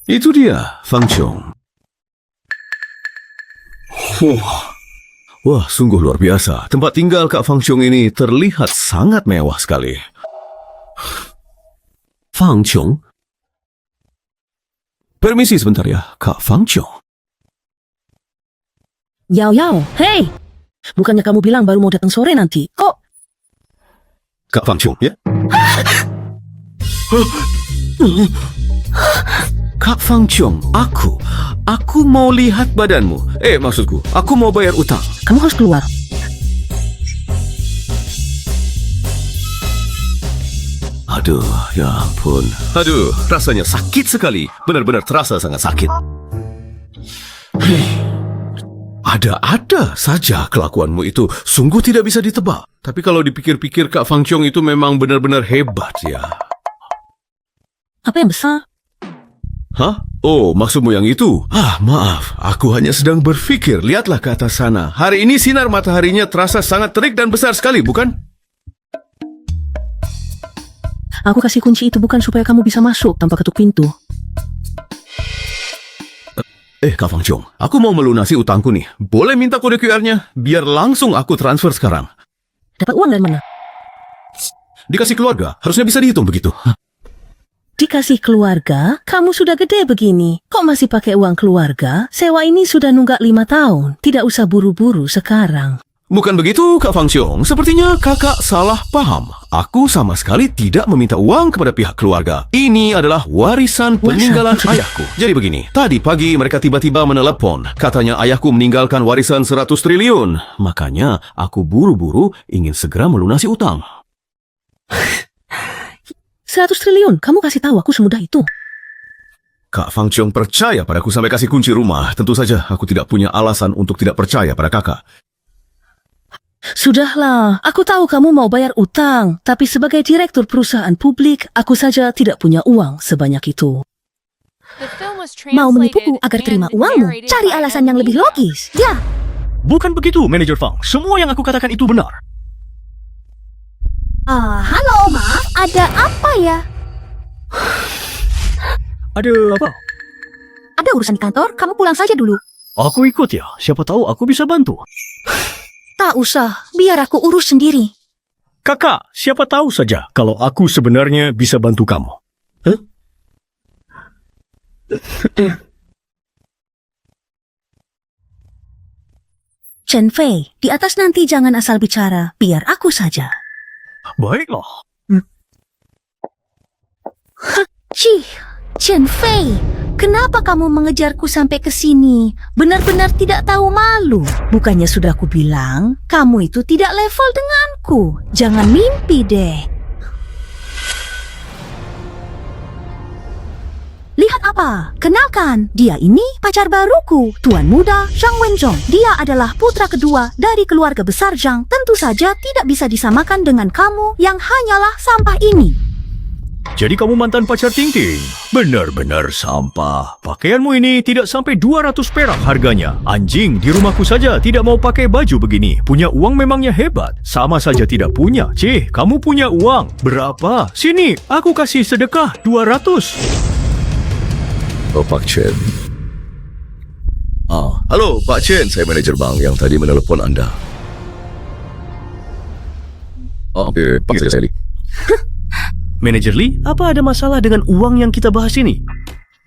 Itu dia, Fang Chong. Wah, sungguh luar biasa. Tempat tinggal Kak Fang Chong ini terlihat sangat mewah sekali. Fang Chong? Permisi sebentar ya, Kak Fang Chong. Yao Yao, hei! Bukannya kamu bilang baru mau datang sore nanti? Kok? Kak Fang Chong, ya? Kak Fang Chong, aku mau lihat badanmu. Maksudku, aku mau bayar utang. Kamu harus keluar. Aduh, ya ampun. Aduh, rasanya sakit sekali. Benar-benar terasa sangat sakit. Ada-ada saja kelakuanmu itu sungguh tidak bisa ditebak. Tapi kalau dipikir-pikir Kak Fang Chong itu memang benar-benar hebat ya. Apa yang besar? Hah? Oh, maksudmu yang itu? Maaf. Aku hanya sedang berpikir. Lihatlah ke atas sana. Hari ini sinar mataharinya terasa sangat terik dan besar sekali, bukan? Aku kasih kunci itu bukan supaya kamu bisa masuk tanpa ketuk pintu. Kak Fang Chong, aku mau melunasi utangku nih. Boleh minta kode QR-nya? Biar langsung aku transfer sekarang. Dapat uang dari mana? Dikasih keluarga, harusnya bisa dihitung begitu. Dikasih keluarga? Kamu sudah gede begini. Kok masih pakai uang keluarga? Sewa ini sudah nunggak 5 tahun. Tidak usah buru-buru sekarang. Bukan begitu, Kak Fang Chong. Sepertinya kakak salah paham. Aku sama sekali tidak meminta uang kepada pihak keluarga. Ini adalah warisan peninggalan ayahku. Jadi begini, tadi pagi mereka tiba-tiba menelepon. Katanya ayahku meninggalkan warisan 100 triliun. Makanya aku buru-buru ingin segera melunasi utang. 100 triliun? Kamu kasih tahu aku semudah itu? Kak Fang Chong percaya padaku sampai kasih kunci rumah. Tentu saja aku tidak punya alasan untuk tidak percaya pada kakak. Sudahlah, aku tahu kamu mau bayar utang, tapi sebagai direktur perusahaan publik, aku saja tidak punya uang sebanyak itu. Mau menipuku agar terima uangmu? Cari alasan yang lebih logis. Ya. Bukan begitu, Manajer Fang. Semua yang aku katakan itu benar. Halo, maaf, ada apa ya? Ada apa? Ada urusan di kantor, kamu pulang saja dulu. Aku ikut ya, siapa tahu aku bisa bantu. Tak usah, biar aku urus sendiri. Kakak, siapa tahu saja kalau aku sebenarnya bisa bantu kamu. Chen Fei, di atas nanti jangan asal bicara, biar aku saja. Baiklah. Chen Fei, kenapa kamu mengejarku sampai ke sini? Benar-benar tidak tahu malu. Bukannya sudah aku bilang, kamu itu tidak level denganku. Jangan mimpi deh. Lihat apa? Kenalkan, dia ini pacar baruku, Tuan Muda Zhang Wenzhong. Dia adalah putra kedua dari keluarga besar Zhang. Tentu saja tidak bisa disamakan dengan kamu yang hanyalah sampah ini. Jadi kamu mantan pacar Ting Ting? Benar-benar sampah. Pakaianmu ini tidak sampai 200 perak harganya. Anjing, di rumahku saja tidak mau pakai baju begini. Punya uang memangnya hebat. Sama saja tidak punya. Kamu punya uang. Berapa? Sini, aku kasih sedekah 200. Oh, Pak Chen. Halo, Pak Chen. Saya manajer bank yang tadi menelepon Anda. Panggil saya Li. Manajer Lee, apa ada masalah dengan uang yang kita bahas ini?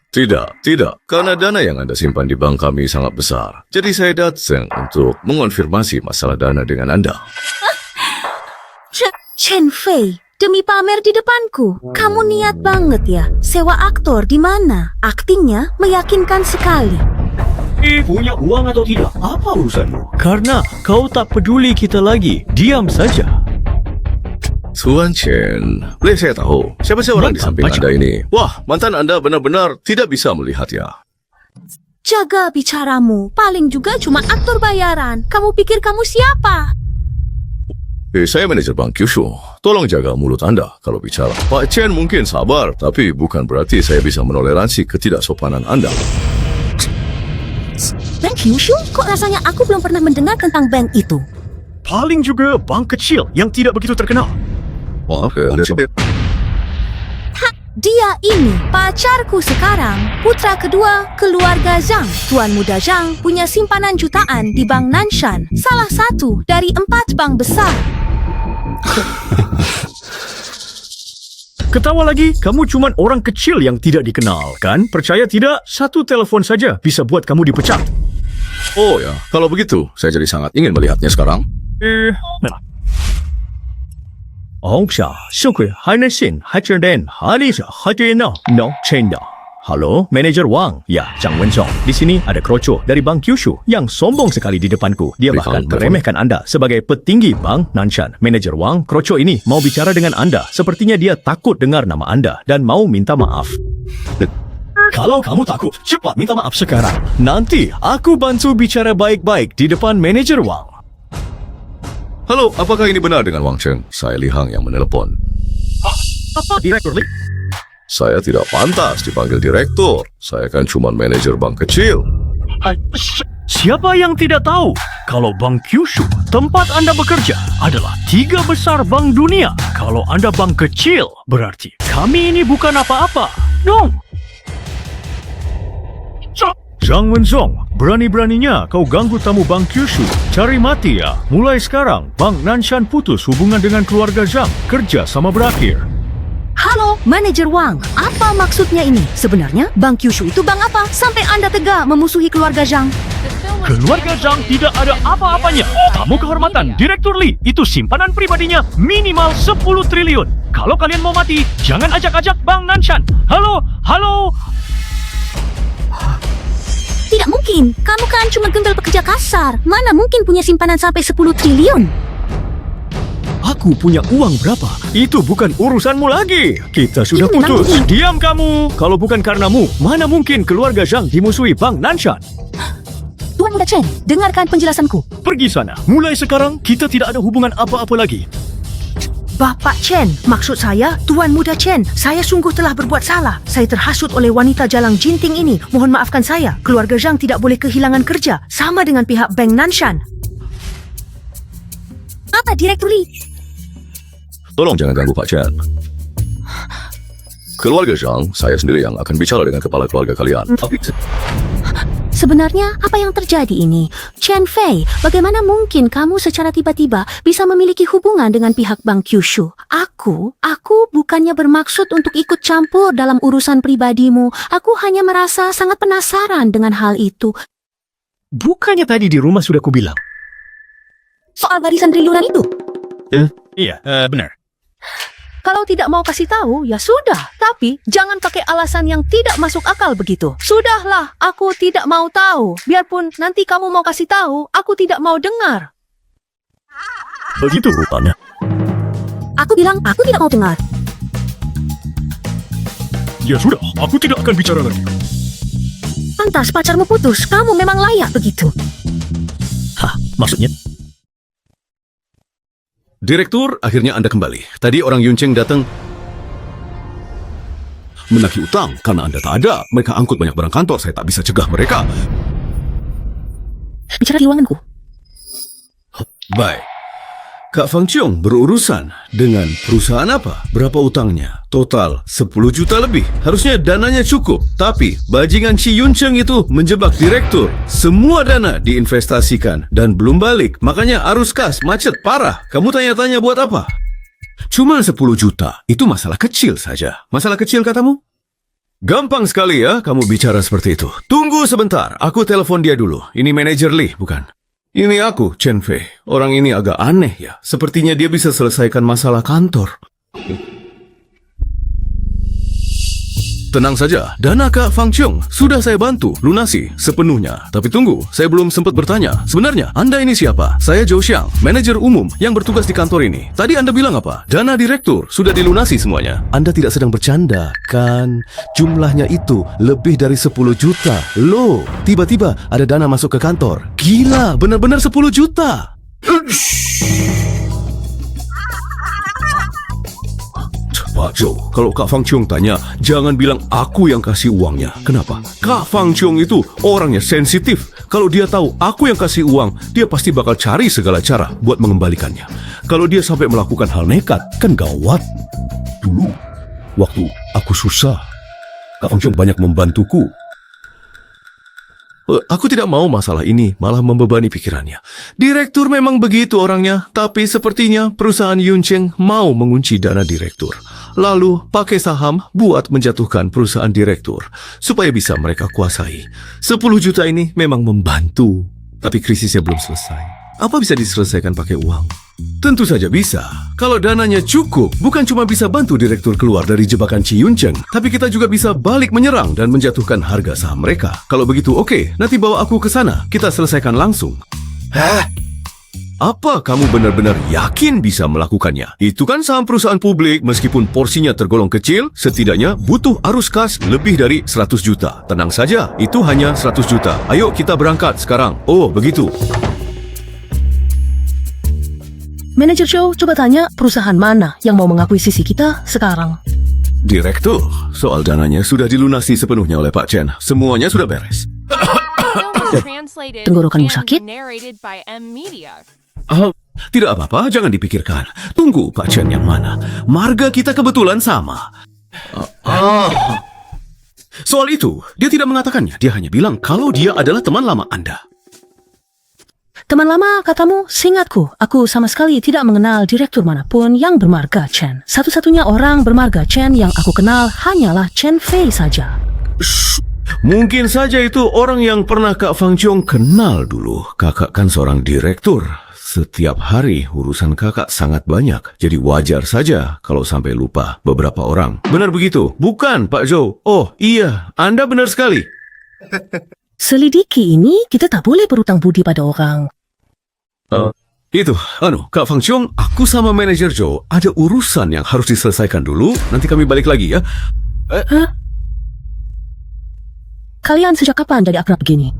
Tidak. Karena dana yang Anda simpan di bank kami sangat besar. Jadi saya datang untuk mengonfirmasi masalah dana dengan Anda. Chen Fei, demi pamer di depanku, kamu niat banget ya? Sewa aktor di mana? Aktingnya meyakinkan sekali. Punya uang atau tidak? Apa urusanmu? Karena kau tak peduli kita lagi. Diam saja. Tuan Chen, boleh saya tahu siapa sih orang di samping Anda ini? Wah, mantan Anda benar-benar tidak bisa melihat ya. Jaga bicaramu, paling juga cuma aktor bayaran. Kamu pikir kamu siapa? Saya manajer Bank Kyushu. Tolong jaga mulut Anda kalau bicara. Pak Chen mungkin sabar, tapi bukan berarti saya bisa menoleransi ketidaksopanan Anda. Bank Kyushu? Kok rasanya aku belum pernah mendengar tentang bank itu? Paling juga bank kecil yang tidak begitu terkenal. Maaf, Anda Dia ini pacarku sekarang, putra kedua keluarga Zhang. Tuan Muda Zhang punya simpanan jutaan di Bank Nanshan, salah satu dari 4 bank besar. Ketawa lagi, kamu cuman orang kecil yang tidak dikenal, kan? Percaya tidak? Satu telefon saja bisa buat kamu dipecat. Oh ya, kalau begitu, saya jadi sangat ingin melihatnya sekarang. Nah. syukur, hanya sin, hajar dan halis, hajar no, cenda. Halo, Manager Wang. Ya, Zhang Wenzhong. Di sini ada Kroco dari Bank Kyushu yang sombong sekali di depanku. Dia bahkan meremehkan Anda sebagai petinggi Bank Nanshan. Manager Wang, Kroco ini mau bicara dengan Anda. Sepertinya dia takut dengar nama Anda dan mau minta maaf. Kalau kamu takut, cepat minta maaf sekarang. Nanti aku bantu bicara baik-baik di depan Manager Wang. Halo, apakah ini benar dengan Wang Cheng? Saya Li Hang yang menelepon. Apa, Direktur Li? Saya tidak pantas dipanggil direktur. Saya kan cuma manajer bank kecil. Siapa yang tidak tahu kalau Bank Kyushu, tempat Anda bekerja, adalah 3 besar bank dunia? Kalau Anda bank kecil, berarti kami ini bukan apa-apa. Dong. Zhang Wenzhong, berani-beraninya kau ganggu tamu Bank Kyushu. Cari mati ya. Mulai sekarang, Bank Nanshan putus hubungan dengan keluarga Zhang. Kerja sama berakhir. Halo, Manajer Wang. Apa maksudnya ini? Sebenarnya, Bank Kyushu itu bank apa? Sampai Anda tega memusuhi keluarga Zhang. Keluarga Zhang tidak ada apa-apanya. Tamu kehormatan, Direktur Li, itu simpanan pribadinya minimal 10 triliun. Kalau kalian mau mati, jangan ajak-ajak Bank Nanshan. Halo. Tidak mungkin. Kamu kan cuma gembel pekerja kasar. Mana mungkin punya simpanan sampai 10 triliun? Aku punya uang berapa? Itu bukan urusanmu lagi. Kita sudah Ini memang putus. ini. Diam kamu. Kalau bukan karenamu, mana mungkin keluarga Zhang dimusuhi Bank Nanshan? Tuan Muda Chen, dengarkan penjelasanku. Pergi sana. Mulai sekarang, kita tidak ada hubungan apa-apa lagi. Bapak Chen, maksud saya, Tuan Muda Chen, saya sungguh telah berbuat salah. Saya terhasut oleh wanita jalang jinting ini. Mohon maafkan saya. Keluarga Zhang tidak boleh kehilangan kerja, sama dengan pihak Bank Nanshan. Apa, Direktur Li? Tolong jangan ganggu Pak Chen. Keluarga Zhang, saya sendiri yang akan bicara dengan kepala keluarga kalian. Sebenarnya apa yang terjadi ini? Chen Fei, bagaimana mungkin kamu secara tiba-tiba bisa memiliki hubungan dengan pihak Bank Kyushu? Aku bukannya bermaksud untuk ikut campur dalam urusan pribadimu. Aku hanya merasa sangat penasaran dengan hal itu. Bukannya tadi di rumah sudah kubilang? Soal barisan triliunan itu? Iya, benar. Kalau tidak mau kasih tahu, ya sudah. Tapi jangan pakai alasan yang tidak masuk akal begitu. Sudahlah, aku tidak mau tahu. Biarpun nanti kamu mau kasih tahu, aku tidak mau dengar. Begitu rupanya. Aku bilang, aku tidak mau dengar. Ya sudah, aku tidak akan bicara lagi. Pantas pacarmu putus, kamu memang layak begitu. Hah, maksudnya? Direktur, akhirnya Anda kembali. Tadi orang Yuncheng datang menagih utang karena Anda tak ada. Mereka angkut banyak barang kantor, saya tak bisa cegah mereka. Bicara di ruanganku. Baik. Kak Fang Chiong berurusan dengan perusahaan apa? Berapa utangnya? Total 10 juta lebih. Harusnya dananya cukup. Tapi bajingan Chi Yuncheng itu menjebak direktur. Semua dana diinvestasikan dan belum balik. Makanya arus kas macet parah. Kamu tanya-tanya buat apa? Cuma 10 juta. Itu masalah kecil saja. Masalah kecil katamu? Gampang sekali ya kamu bicara seperti itu. Tunggu sebentar. Aku telepon dia dulu. Ini manajer Li, bukan? Ini aku, Chen Fei. Orang ini agak aneh ya. Sepertinya dia bisa selesaikan masalah kantor. Tenang saja, dana Kak Fang Chiong sudah saya bantu lunasi sepenuhnya. Tapi tunggu, saya belum sempat bertanya. Sebenarnya, Anda ini siapa? Saya Zhou Xiang, manajer umum yang bertugas di kantor ini. Tadi Anda bilang apa? Dana direktur sudah dilunasi semuanya. Anda tidak sedang bercanda, kan? Jumlahnya itu lebih dari 10 juta. Loh, tiba-tiba ada dana masuk ke kantor. Gila, benar-benar 10 juta. Pak Zhou, kalau Kak Fang Chiong tanya, jangan bilang aku yang kasih uangnya. Kenapa? Kak Fang Chiong itu orangnya sensitif. Kalau dia tahu aku yang kasih uang, dia pasti bakal cari segala cara buat mengembalikannya. Kalau dia sampai melakukan hal nekat, kan gawat. Dulu, waktu aku susah. Kak Fang Siong banyak membantuku. Aku tidak mau masalah ini malah membebani pikirannya. Direktur memang begitu orangnya, tapi sepertinya perusahaan Yuncheng mau mengunci dana direktur. Lalu pakai saham buat menjatuhkan perusahaan direktur supaya bisa mereka kuasai. 10 juta ini memang membantu, tapi krisisnya belum selesai. Apa bisa diselesaikan pakai uang? Tentu saja bisa. Kalau dananya cukup, bukan cuma bisa bantu direktur keluar dari jebakan Ci Yuncheng, tapi kita juga bisa balik menyerang dan menjatuhkan harga saham mereka. Kalau begitu, oke, nanti bawa aku ke sana. Kita selesaikan langsung. Hah? Apa kamu benar-benar yakin bisa melakukannya? Itu kan saham perusahaan publik, meskipun porsinya tergolong kecil, setidaknya butuh arus kas lebih dari 100 juta. Tenang saja, itu hanya 100 juta. Ayo kita berangkat sekarang. Oh, begitu. Manajer Joe, coba tanya perusahaan mana yang mau mengakuisisi kita sekarang. Direktur, soal dananya sudah dilunasi sepenuhnya oleh Pak Chen. Semuanya sudah beres. Tenggorokanmu sakit? Tidak apa-apa, jangan dipikirkan. Tunggu Pak Chen yang mana. Marga kita kebetulan sama. Soal itu, dia tidak mengatakannya. Dia hanya bilang kalau dia adalah teman lama Anda. Teman lama, katamu, seingatku, aku sama sekali tidak mengenal direktur manapun yang bermarga Chen. Satu-satunya orang bermarga Chen yang aku kenal hanyalah Chen Fei saja. Mungkin saja itu orang yang pernah Kak Fang Siong kenal dulu. Kakak kan seorang direktur. Setiap hari urusan kakak sangat banyak. Jadi wajar saja kalau sampai lupa beberapa orang. Benar begitu? Bukan, Pak Zhou. Oh, iya. Anda benar sekali. Selidiki ini, kita tak boleh berutang budi pada orang. Kak Fang Siong, aku sama manajer Joe ada urusan yang harus diselesaikan dulu. Nanti kami balik lagi ya. Kalian sejak kapan jadi akrab begini?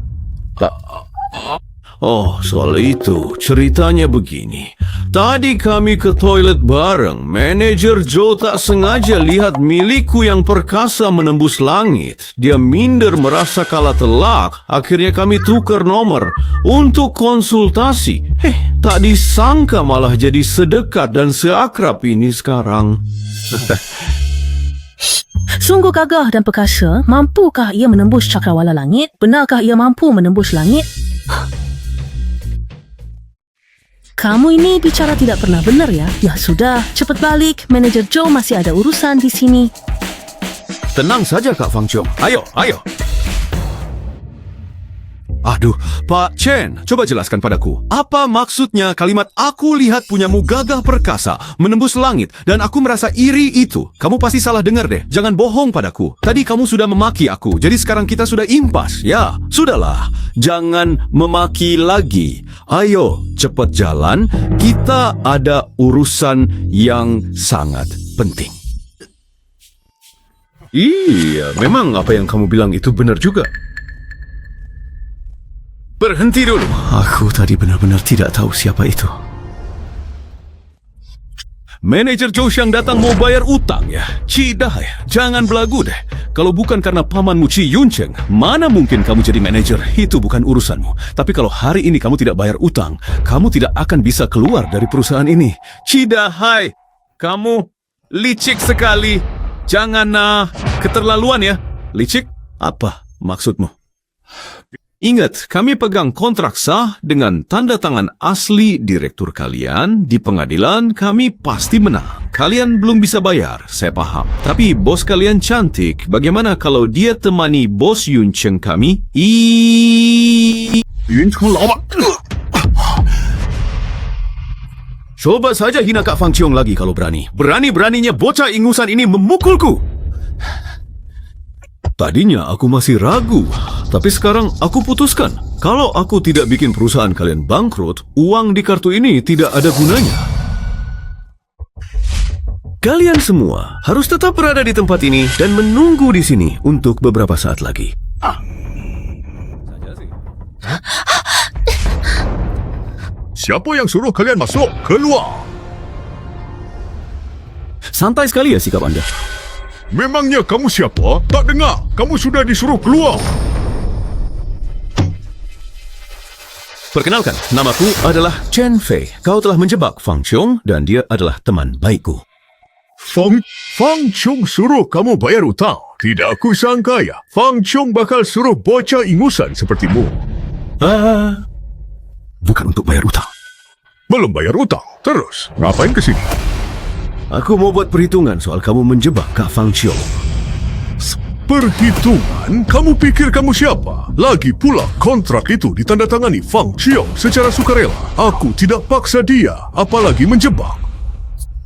Oh, soal itu, ceritanya begini. Tadi kami ke toilet bareng. Manajer Joe tak sengaja lihat milikku yang perkasa menembus langit. Dia minder merasa kalah telak. Akhirnya kami tukar nomor untuk konsultasi. Tak disangka malah jadi sedekat dan seakrab ini sekarang. Sungguh gagah dan perkasa. Mampukah ia menembus cakrawala langit? Benarkah ia mampu menembus langit? Kamu ini bicara tidak pernah benar ya? Ya sudah, cepat balik. Manajer Joe masih ada urusan di sini. Tenang saja Kak Fang Siong. Ayo. Aduh, Pak Chen, coba jelaskan padaku. Apa maksudnya kalimat aku lihat punyamu gagah perkasa, menembus langit, dan aku merasa iri itu? Kamu pasti salah dengar deh. Jangan bohong padaku. Tadi kamu sudah memaki aku, jadi sekarang kita sudah impas. Ya, sudahlah. Jangan memaki lagi. Ayo, cepat jalan. Kita ada urusan yang sangat penting. Iya, memang apa yang kamu bilang itu benar juga. Berhenti dulu. Aku tadi benar-benar tidak tahu siapa itu. Manajer Zhou Xiang datang mau bayar utang ya. Cidai, jangan belagu deh. Kalau bukan karena pamanmu Ci Yuncheng, mana mungkin kamu jadi manajer? Itu bukan urusanmu. Tapi kalau hari ini kamu tidak bayar utang, kamu tidak akan bisa keluar dari perusahaan ini. Cidai, kamu licik sekali. Jangan keterlaluan ya. Licik? Apa maksudmu? Ingat, kami pegang kontrak sah dengan tanda tangan asli direktur kalian. Di pengadilan, kami pasti menang. Kalian belum bisa bayar, saya paham. Tapi bos kalian cantik. Bagaimana kalau dia temani bos Yuncheng kami? Yuncheng lawan. Coba saja hina Kak Fang Siong lagi kalau berani. Berani-beraninya bocah ingusan ini memukulku. Tadinya aku masih ragu, tapi sekarang aku putuskan. Kalau aku tidak bikin perusahaan kalian bangkrut, uang di kartu ini tidak ada gunanya. Kalian semua harus tetap berada di tempat ini dan menunggu di sini untuk beberapa saat lagi. Siapa yang suruh kalian masuk? Keluar! Santai sekali ya sikap Anda. Memangnya kamu siapa? Tak dengar. Kamu sudah disuruh keluar. Perkenalkan, namaku adalah Chen Fei. Kau telah menjebak Fang Siong dan dia adalah teman baikku. Fang Chung suruh kamu bayar hutang. Tidak aku sangka ya. Fang Chung bakal suruh bocah ingusan sepertimu. Bukan untuk bayar utang. Belum bayar hutang. Terus, ngapain ke sini? Aku mau buat perhitungan soal kamu menjebak Kak Fang Chiong. Perhitungan? Kamu pikir kamu siapa? Lagi pula, kontrak itu ditandatangani Fang Chiong secara sukarela. Aku tidak paksa dia, apalagi menjebak.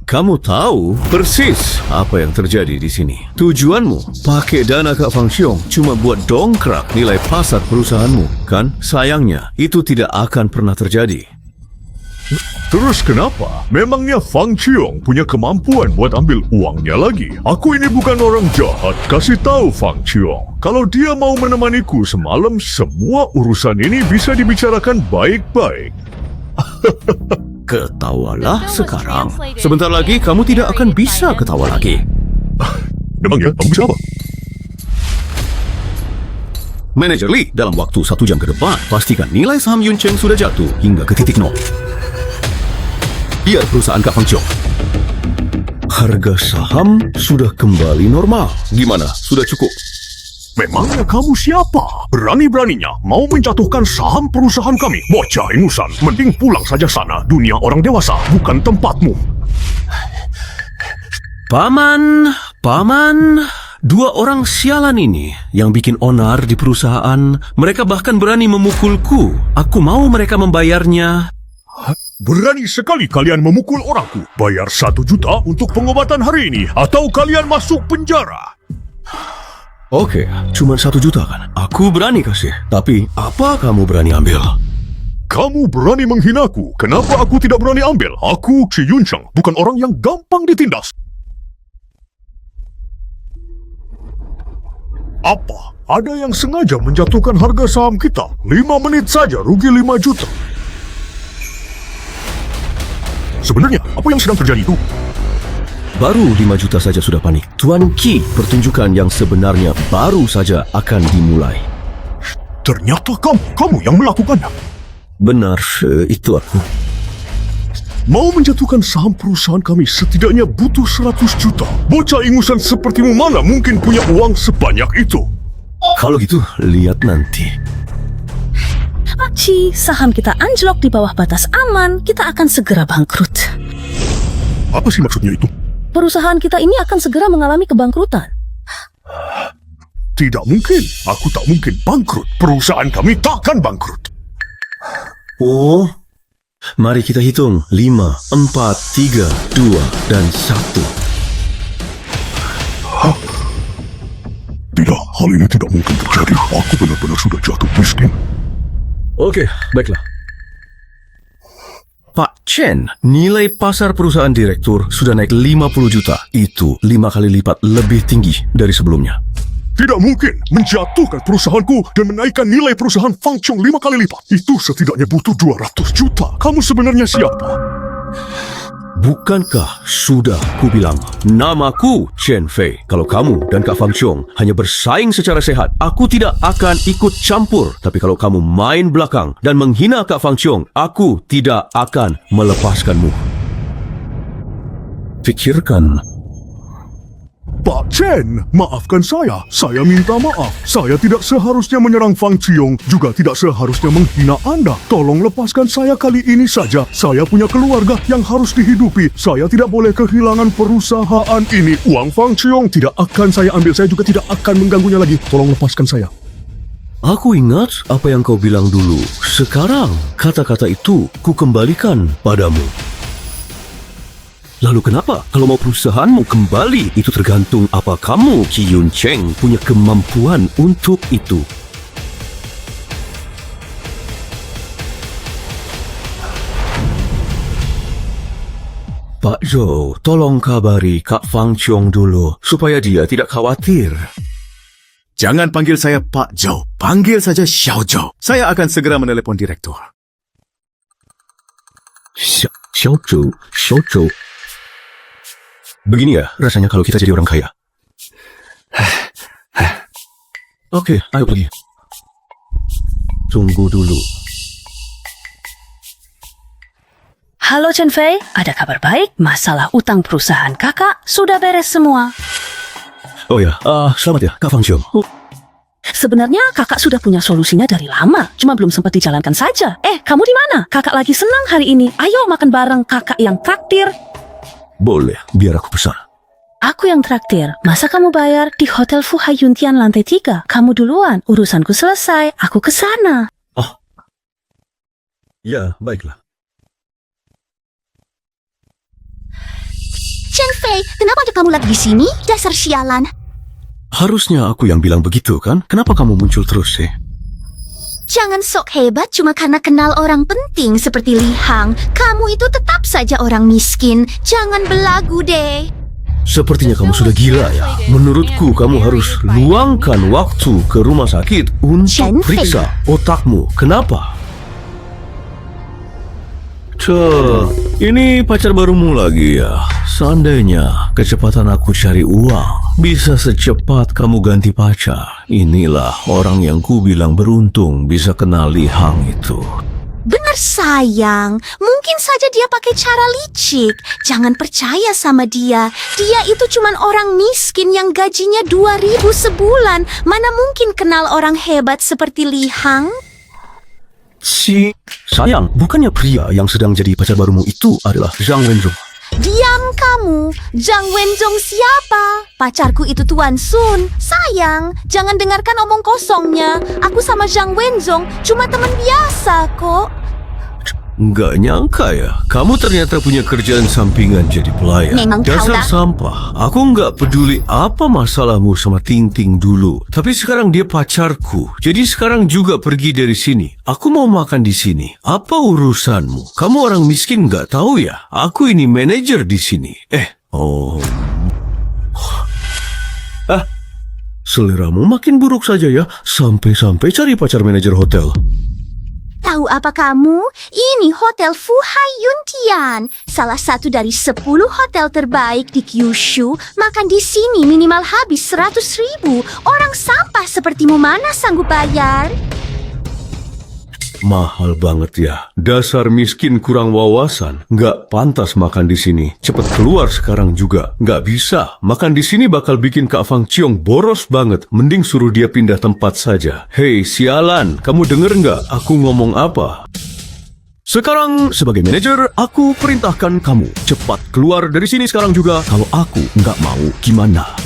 Kamu tahu persis apa yang terjadi di sini. Tujuanmu pakai dana Kak Fang Chiong cuma buat dongkrak nilai pasar perusahaanmu, kan? Sayangnya, itu tidak akan pernah terjadi. Terus kenapa? Memangnya Fang Chiong punya kemampuan buat ambil uangnya lagi? Aku ini bukan orang jahat. Kasih tahu Fang Chiong, kalau dia mau menemaniku semalam, semua urusan ini bisa dibicarakan baik-baik. Ketawalah sekarang. Sebentar lagi kamu tidak akan bisa ketawa lagi. Memangnya kamu siapa? Manajer Lee, dalam waktu 1 jam ke depan, pastikan nilai saham Yun Cheng sudah jatuh hingga ke titik nol. Biar perusahaan Kak Fang Chiong. Harga saham sudah kembali normal. Gimana? Sudah cukup? Memangnya kamu siapa? Berani-beraninya mau menjatuhkan saham perusahaan kami. Bocah ingusan, mending pulang saja sana. Dunia orang dewasa, bukan tempatmu. Paman, 2 orang sialan ini yang bikin onar di perusahaan. Mereka bahkan berani memukulku. Aku mau mereka membayarnya. Berani sekali kalian memukul orangku. Bayar 1 juta untuk pengobatan hari ini, atau kalian masuk penjara. Oke, cuma 1 juta kan? Aku berani kasih. Tapi, apa kamu berani ambil? Kamu berani menghinaku. Kenapa aku tidak berani ambil? Aku, Chi Yun Cheng, bukan orang yang gampang ditindas. Apa? Ada yang sengaja menjatuhkan harga saham kita? 5 menit saja rugi 5 juta. Sebenarnya, apa yang sedang terjadi itu? Baru 5 juta saja sudah panik. Tuan Ki, pertunjukan yang sebenarnya baru saja akan dimulai. Ternyata kamu yang melakukannya. Benar, itu aku. Mau menjatuhkan saham perusahaan kami setidaknya butuh 100 juta. Bocah ingusan sepertimu mana mungkin punya uang sebanyak itu? Kalau gitu, lihat nanti. Aci, saham kita anjlok di bawah batas aman. Kita akan segera bangkrut. Apa sih maksudnya itu? Perusahaan kita ini akan segera mengalami kebangkrutan. Tidak mungkin. Aku tak mungkin bangkrut. Perusahaan kami takkan bangkrut. Oh, mari kita hitung. 5, 4, 3, 2, dan 1. Tidak, hal ini tidak mungkin terjadi. Aku benar-benar sudah jatuh miskin. Oke, baiklah. Pak Chen, nilai pasar perusahaan direktur sudah naik 50 juta. Itu 5 kali lipat lebih tinggi dari sebelumnya. Tidak mungkin menjatuhkan perusahaanku dan menaikkan nilai perusahaan Fang Chung 5 kali lipat. Itu setidaknya butuh 200 juta. Kamu sebenarnya siapa? Bukankah sudah kubilang namaku Chen Fei? Kalau kamu dan Kak Fang Chiong hanya bersaing secara sehat, aku tidak akan ikut campur. Tapi kalau kamu main belakang dan menghina Kak Fang Chiong, aku tidak akan melepaskanmu. Fikirkan. Pak Chen, maafkan saya. Saya minta maaf. Saya tidak seharusnya menyerang Fang Chiong, juga tidak seharusnya menghina Anda. Tolong lepaskan saya kali ini saja. Saya punya keluarga yang harus dihidupi. Saya tidak boleh kehilangan perusahaan ini. Uang Fang Chiong tidak akan saya ambil. Saya juga tidak akan mengganggunya lagi. Tolong lepaskan saya. Aku ingat apa yang kau bilang dulu. Sekarang, kata-kata itu kukembalikan padamu. Lalu kenapa? Kalau mau perusahaanmu kembali, itu tergantung apa kamu, Ki Yun Cheng, punya kemampuan untuk itu. Pak Zhou, tolong kabari Kak Fang Chiong dulu, supaya dia tidak khawatir. Jangan panggil saya Pak Zhou. Panggil saja Xiao Zhou. Saya akan segera menelepon direktur. Xiao Zhou. Begini ya rasanya kalau kita jadi orang kaya. Oke, ayo pergi. Tunggu dulu. Halo Chen Fei, ada kabar baik. Masalah utang perusahaan kakak sudah beres semua. Oh ya, selamat ya, Kak Fang Xiong. Sebenarnya kakak sudah punya solusinya dari lama, cuma belum sempat dijalankan saja. Kamu di mana? Kakak lagi senang hari ini. Ayo makan bareng, kakak yang traktir. Boleh, biar aku pesan. Aku yang traktir. Masa kamu bayar di Hotel Fuhai Yuntian lantai 3? Kamu duluan, urusanku selesai. Aku ke sana. Ya, baiklah. Chen Fei, kenapa kamu lagi di sini? Dasar sialan. Harusnya aku yang bilang begitu kan? Kenapa kamu muncul terus sih? Jangan sok hebat cuma karena kenal orang penting seperti Li Hang. Kamu itu tetap saja orang miskin. Jangan belagu deh. Sepertinya kamu sudah gila ya. Menurutku kamu harus luangkan waktu ke rumah sakit untuk Chen Fei. periksa otakmu. Kenapa? Ini pacar barumu lagi ya. Seandainya kecepatan aku cari uang bisa secepat kamu ganti pacar. Inilah orang yang ku bilang beruntung bisa kenal Li Hang itu. Benar sayang, mungkin saja dia pakai cara licik. Jangan percaya sama dia. Dia itu cuman orang miskin yang gajinya 2.000 sebulan. Mana mungkin kenal orang hebat seperti Li Hang? Sayang, bukannya pria yang sedang jadi pacar barumu itu adalah Zhang Wenzhong? Diam kamu. Zhang Wenzhong siapa? Pacarku itu Tuan Sun. Sayang, jangan dengarkan omong kosongnya. Aku sama Zhang Wenzhong cuma teman biasa kok. Nggak nyangka ya, kamu ternyata punya kerjaan sampingan jadi pelayan. Memang kau Dasar lah. sampah. Aku nggak peduli apa masalahmu sama Ting Ting dulu. Tapi sekarang dia pacarku. Jadi sekarang juga pergi dari sini. Aku mau makan di sini. Apa urusanmu? Kamu orang miskin nggak tahu ya? Aku ini manajer di sini. Seleramu makin buruk saja ya. Sampai-sampai cari pacar manajer hotel. Tahu apa kamu? Ini Hotel Fuhai Yuntian, salah satu dari 10 hotel terbaik di Kyushu. Makan di sini minimal habis 100.000. Orang sampah sepertimu mana sanggup bayar? Mahal banget ya. Dasar miskin kurang wawasan. Nggak pantas makan di sini. Cepet keluar sekarang juga. Nggak bisa. Makan di sini bakal bikin Kak Fang Ciong boros banget. Mending suruh dia pindah tempat saja. Hei, sialan. Kamu denger nggak aku ngomong apa? Sekarang, sebagai manajer, aku perintahkan kamu cepat keluar dari sini sekarang juga. Kalau aku nggak mau, gimana?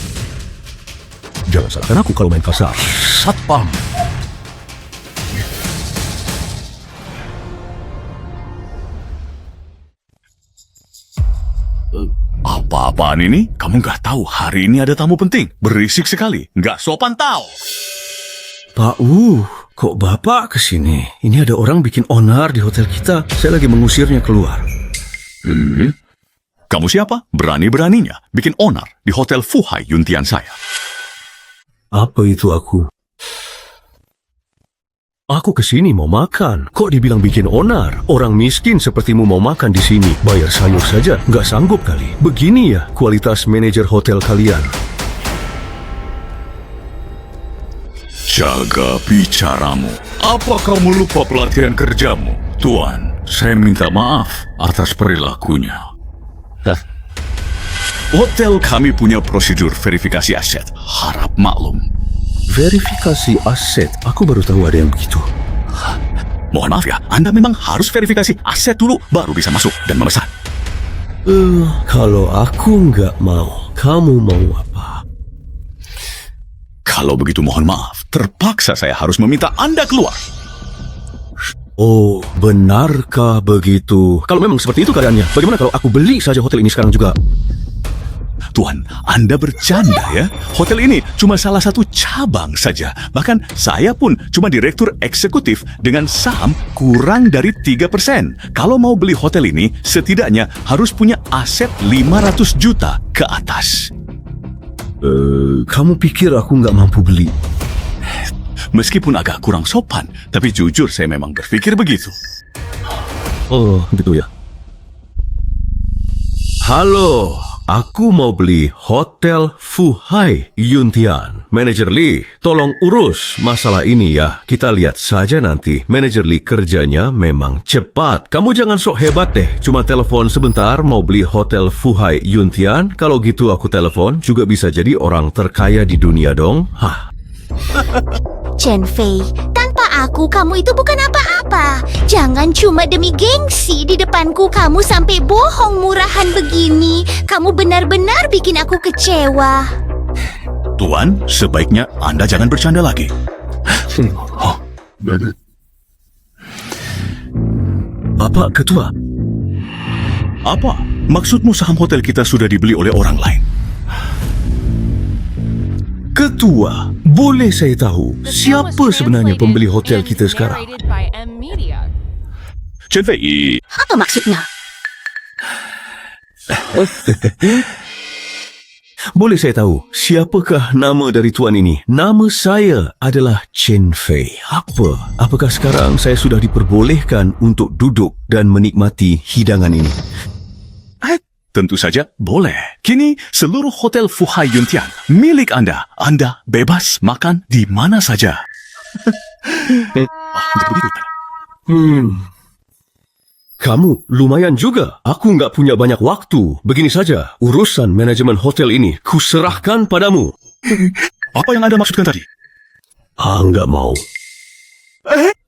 Jangan salahkan aku kalau main kasar. Satpam. Apa-apaan ini? Kamu nggak tahu hari ini ada tamu penting. Berisik sekali. Nggak sopan tau. Pak kok Bapak kesini? Ini ada orang bikin onar di hotel kita. Saya lagi mengusirnya keluar. Kamu siapa? Berani-beraninya bikin onar di Hotel Fuhai Yuntian saya. Apa itu aku? Aku kesini mau makan. Kok dibilang bikin onar? Orang miskin sepertimu mau makan di sini. Bayar sayur saja, nggak sanggup kali. Begini ya kualitas manajer hotel kalian. Jaga bicaramu. Apa kamu lupa pelatihan kerjamu? Tuan, saya minta maaf atas perilakunya. Hotel kami punya prosedur verifikasi aset. Harap maklum. Verifikasi aset, aku baru tahu ada yang begitu. Mohon maaf ya, Anda memang harus verifikasi aset dulu, baru bisa masuk dan memesan. Kalau aku nggak mau, kamu mau apa? Kalau begitu mohon maaf, terpaksa saya harus meminta Anda keluar. Oh, benarkah begitu? Kalau memang seperti itu keadaannya, bagaimana kalau aku beli saja hotel ini sekarang juga? Tuan, Anda bercanda ya? Hotel ini cuma salah satu cabang saja. Bahkan saya pun cuma direktur eksekutif dengan saham kurang dari 3%. Kalau mau beli hotel ini, setidaknya harus punya aset 500 juta ke atas. Kamu pikir aku nggak mampu beli? Meskipun agak kurang sopan, tapi jujur saya memang berpikir begitu. Oh, gitu ya. Halo, Aku mau beli Hotel Fuhai Yuntian. Manager Lee, tolong urus masalah ini ya. Kita lihat saja nanti. Manager Lee kerjanya memang cepat. Kamu jangan sok hebat deh. Cuma telepon sebentar mau beli Hotel Fuhai Yuntian. Kalau gitu aku telepon juga bisa jadi orang terkaya di dunia dong. Hah. Chen Fei, tanpa aku kamu itu bukan apa-apa. Jangan cuma demi gengsi di depanku kamu sampai bohong murahan begini. Kamu benar-benar bikin aku kecewa. Tuan, sebaiknya Anda jangan bercanda lagi. Oh, Apa, Ketua? apa? Maksudmu saham hotel kita sudah dibeli oleh orang lain? Ketua, boleh saya tahu siapa sebenarnya pembeli hotel kita sekarang? Chen Fei, Apa maksudnya? Boleh saya tahu siapakah nama dari tuan ini? Nama saya adalah Chen Fei. Apakah sekarang saya sudah diperbolehkan untuk duduk dan menikmati hidangan ini? tentu saja boleh. Kini seluruh hotel Fuhai Yuntian milik Anda. Anda bebas makan di mana saja. Kamu lumayan juga. Aku nggak punya banyak waktu. Begini saja, urusan manajemen hotel ini kuserahkan padamu. Apa yang Anda maksudkan tadi? Nggak mau.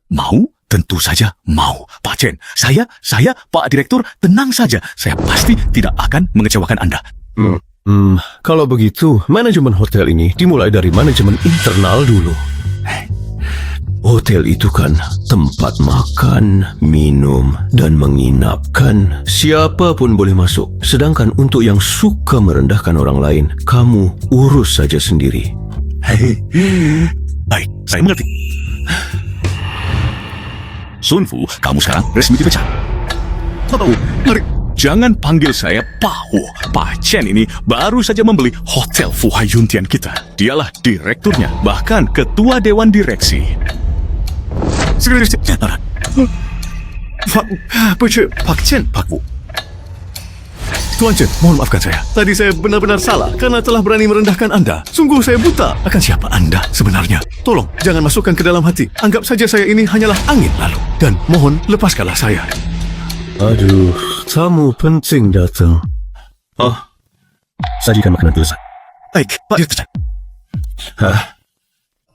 Mau? Tentu saja mau. Pak Chen, saya, Pak Direktur, tenang saja. Saya pasti tidak akan mengecewakan Anda. Kalau begitu, manajemen hotel ini dimulai dari manajemen internal dulu. Hotel itu kan tempat makan, minum, dan menginapkan. Siapapun boleh masuk. Sedangkan untuk yang suka merendahkan orang lain, kamu urus saja sendiri. Baik, saya mengerti. Sun Fu, kamu sekarang resmi dipecat. Tahu, mari. Jangan panggil saya Pak Wu. Pak Chen ini baru saja membeli Hotel Fuhai Yuntian kita. Dialah direkturnya, bahkan ketua dewan direksi. Pak Chen, Pak Wu. Tuan Chen, mohon maafkan saya. Tadi saya benar-benar salah karena telah berani merendahkan Anda. Sungguh saya buta. Akan siapa Anda sebenarnya? Tolong, jangan masukkan ke dalam hati. Anggap saja saya ini hanyalah angin lalu. Dan mohon, lepaskanlah saya. Aduh, tamu penting datang. Sajikan makanan dulu. Baik, Pak Direktur.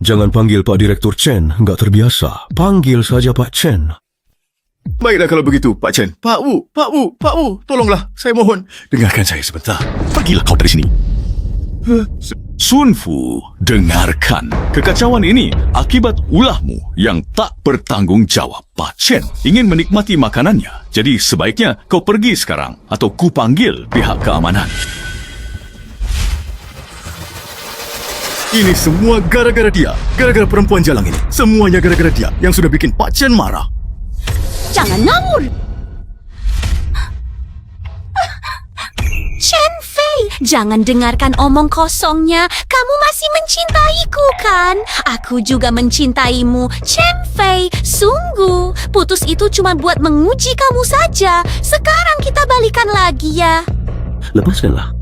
Jangan panggil Pak Direktur Chen, nggak terbiasa. Panggil saja Pak Chen. Baiklah kalau begitu, Pak Chen. Pak Wu, tolonglah, saya mohon. Dengarkan saya sebentar. Pergilah kau dari sini. Sun Fu, dengarkan. Kekacauan ini akibat ulahmu yang tak bertanggung jawab. Pak Chen ingin menikmati makanannya. Jadi sebaiknya kau pergi sekarang atau ku panggil pihak keamanan. Ini semua gara-gara dia. Gara-gara perempuan jalang ini. Semuanya gara-gara dia yang sudah bikin Pak Chen marah. Jangan ngawur. Chen Fei, jangan dengarkan omong kosongnya. Kamu masih mencintaiku kan? Aku juga mencintaimu. Chen Fei, sungguh. Putus itu cuma buat menguji kamu saja. Sekarang kita balikan lagi ya. Lepaskanlah.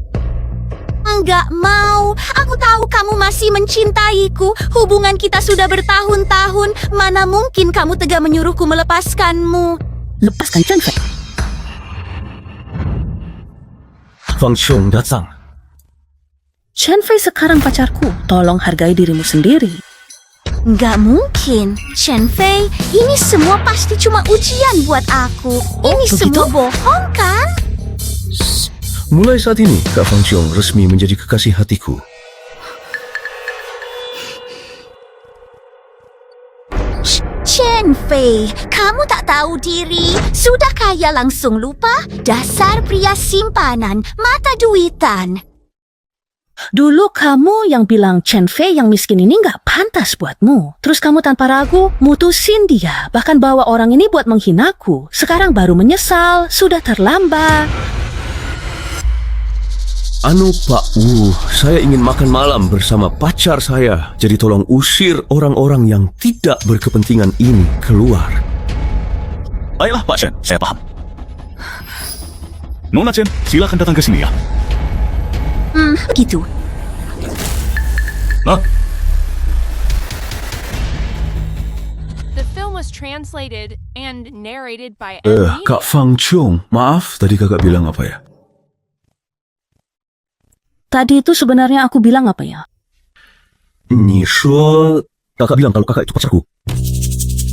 Enggak mau. Aku tahu kamu masih mencintaiku. Hubungan kita sudah bertahun-tahun. Mana mungkin kamu tega menyuruhku melepaskanmu. Lepaskan Chen Fei. Fang Xiong datang. Chen Fei sekarang pacarku. Tolong hargai dirimu sendiri. Enggak mungkin. Chen Fei, ini semua pasti cuma ujian buat aku. Ini semua bohong kan? Mulai saat ini, Kak Fang Xiong resmi menjadi kekasih hatiku. Chen Fei, kamu tak tahu diri. Sudah kaya langsung lupa? Dasar pria simpanan, mata duitan. Dulu kamu yang bilang Chen Fei yang miskin ini nggak pantas buatmu. Terus kamu tanpa ragu mutusin dia. Bahkan bawa orang ini buat menghinaku. Sekarang baru menyesal, sudah terlambat. Pak Wu, saya ingin makan malam bersama pacar saya. Jadi tolong usir orang-orang yang tidak berkepentingan ini keluar. Baiklah Pak Chen, saya paham. Nona Chen, silakan datang ke sini ya. Begitu. Hah? The film was translated and narrated by Anita. Kak Fang Chiong, maaf tadi kakak bilang apa ya? Tadi itu sebenarnya aku bilang apa ya? Kakak bilang kalau kakak itu pacarku.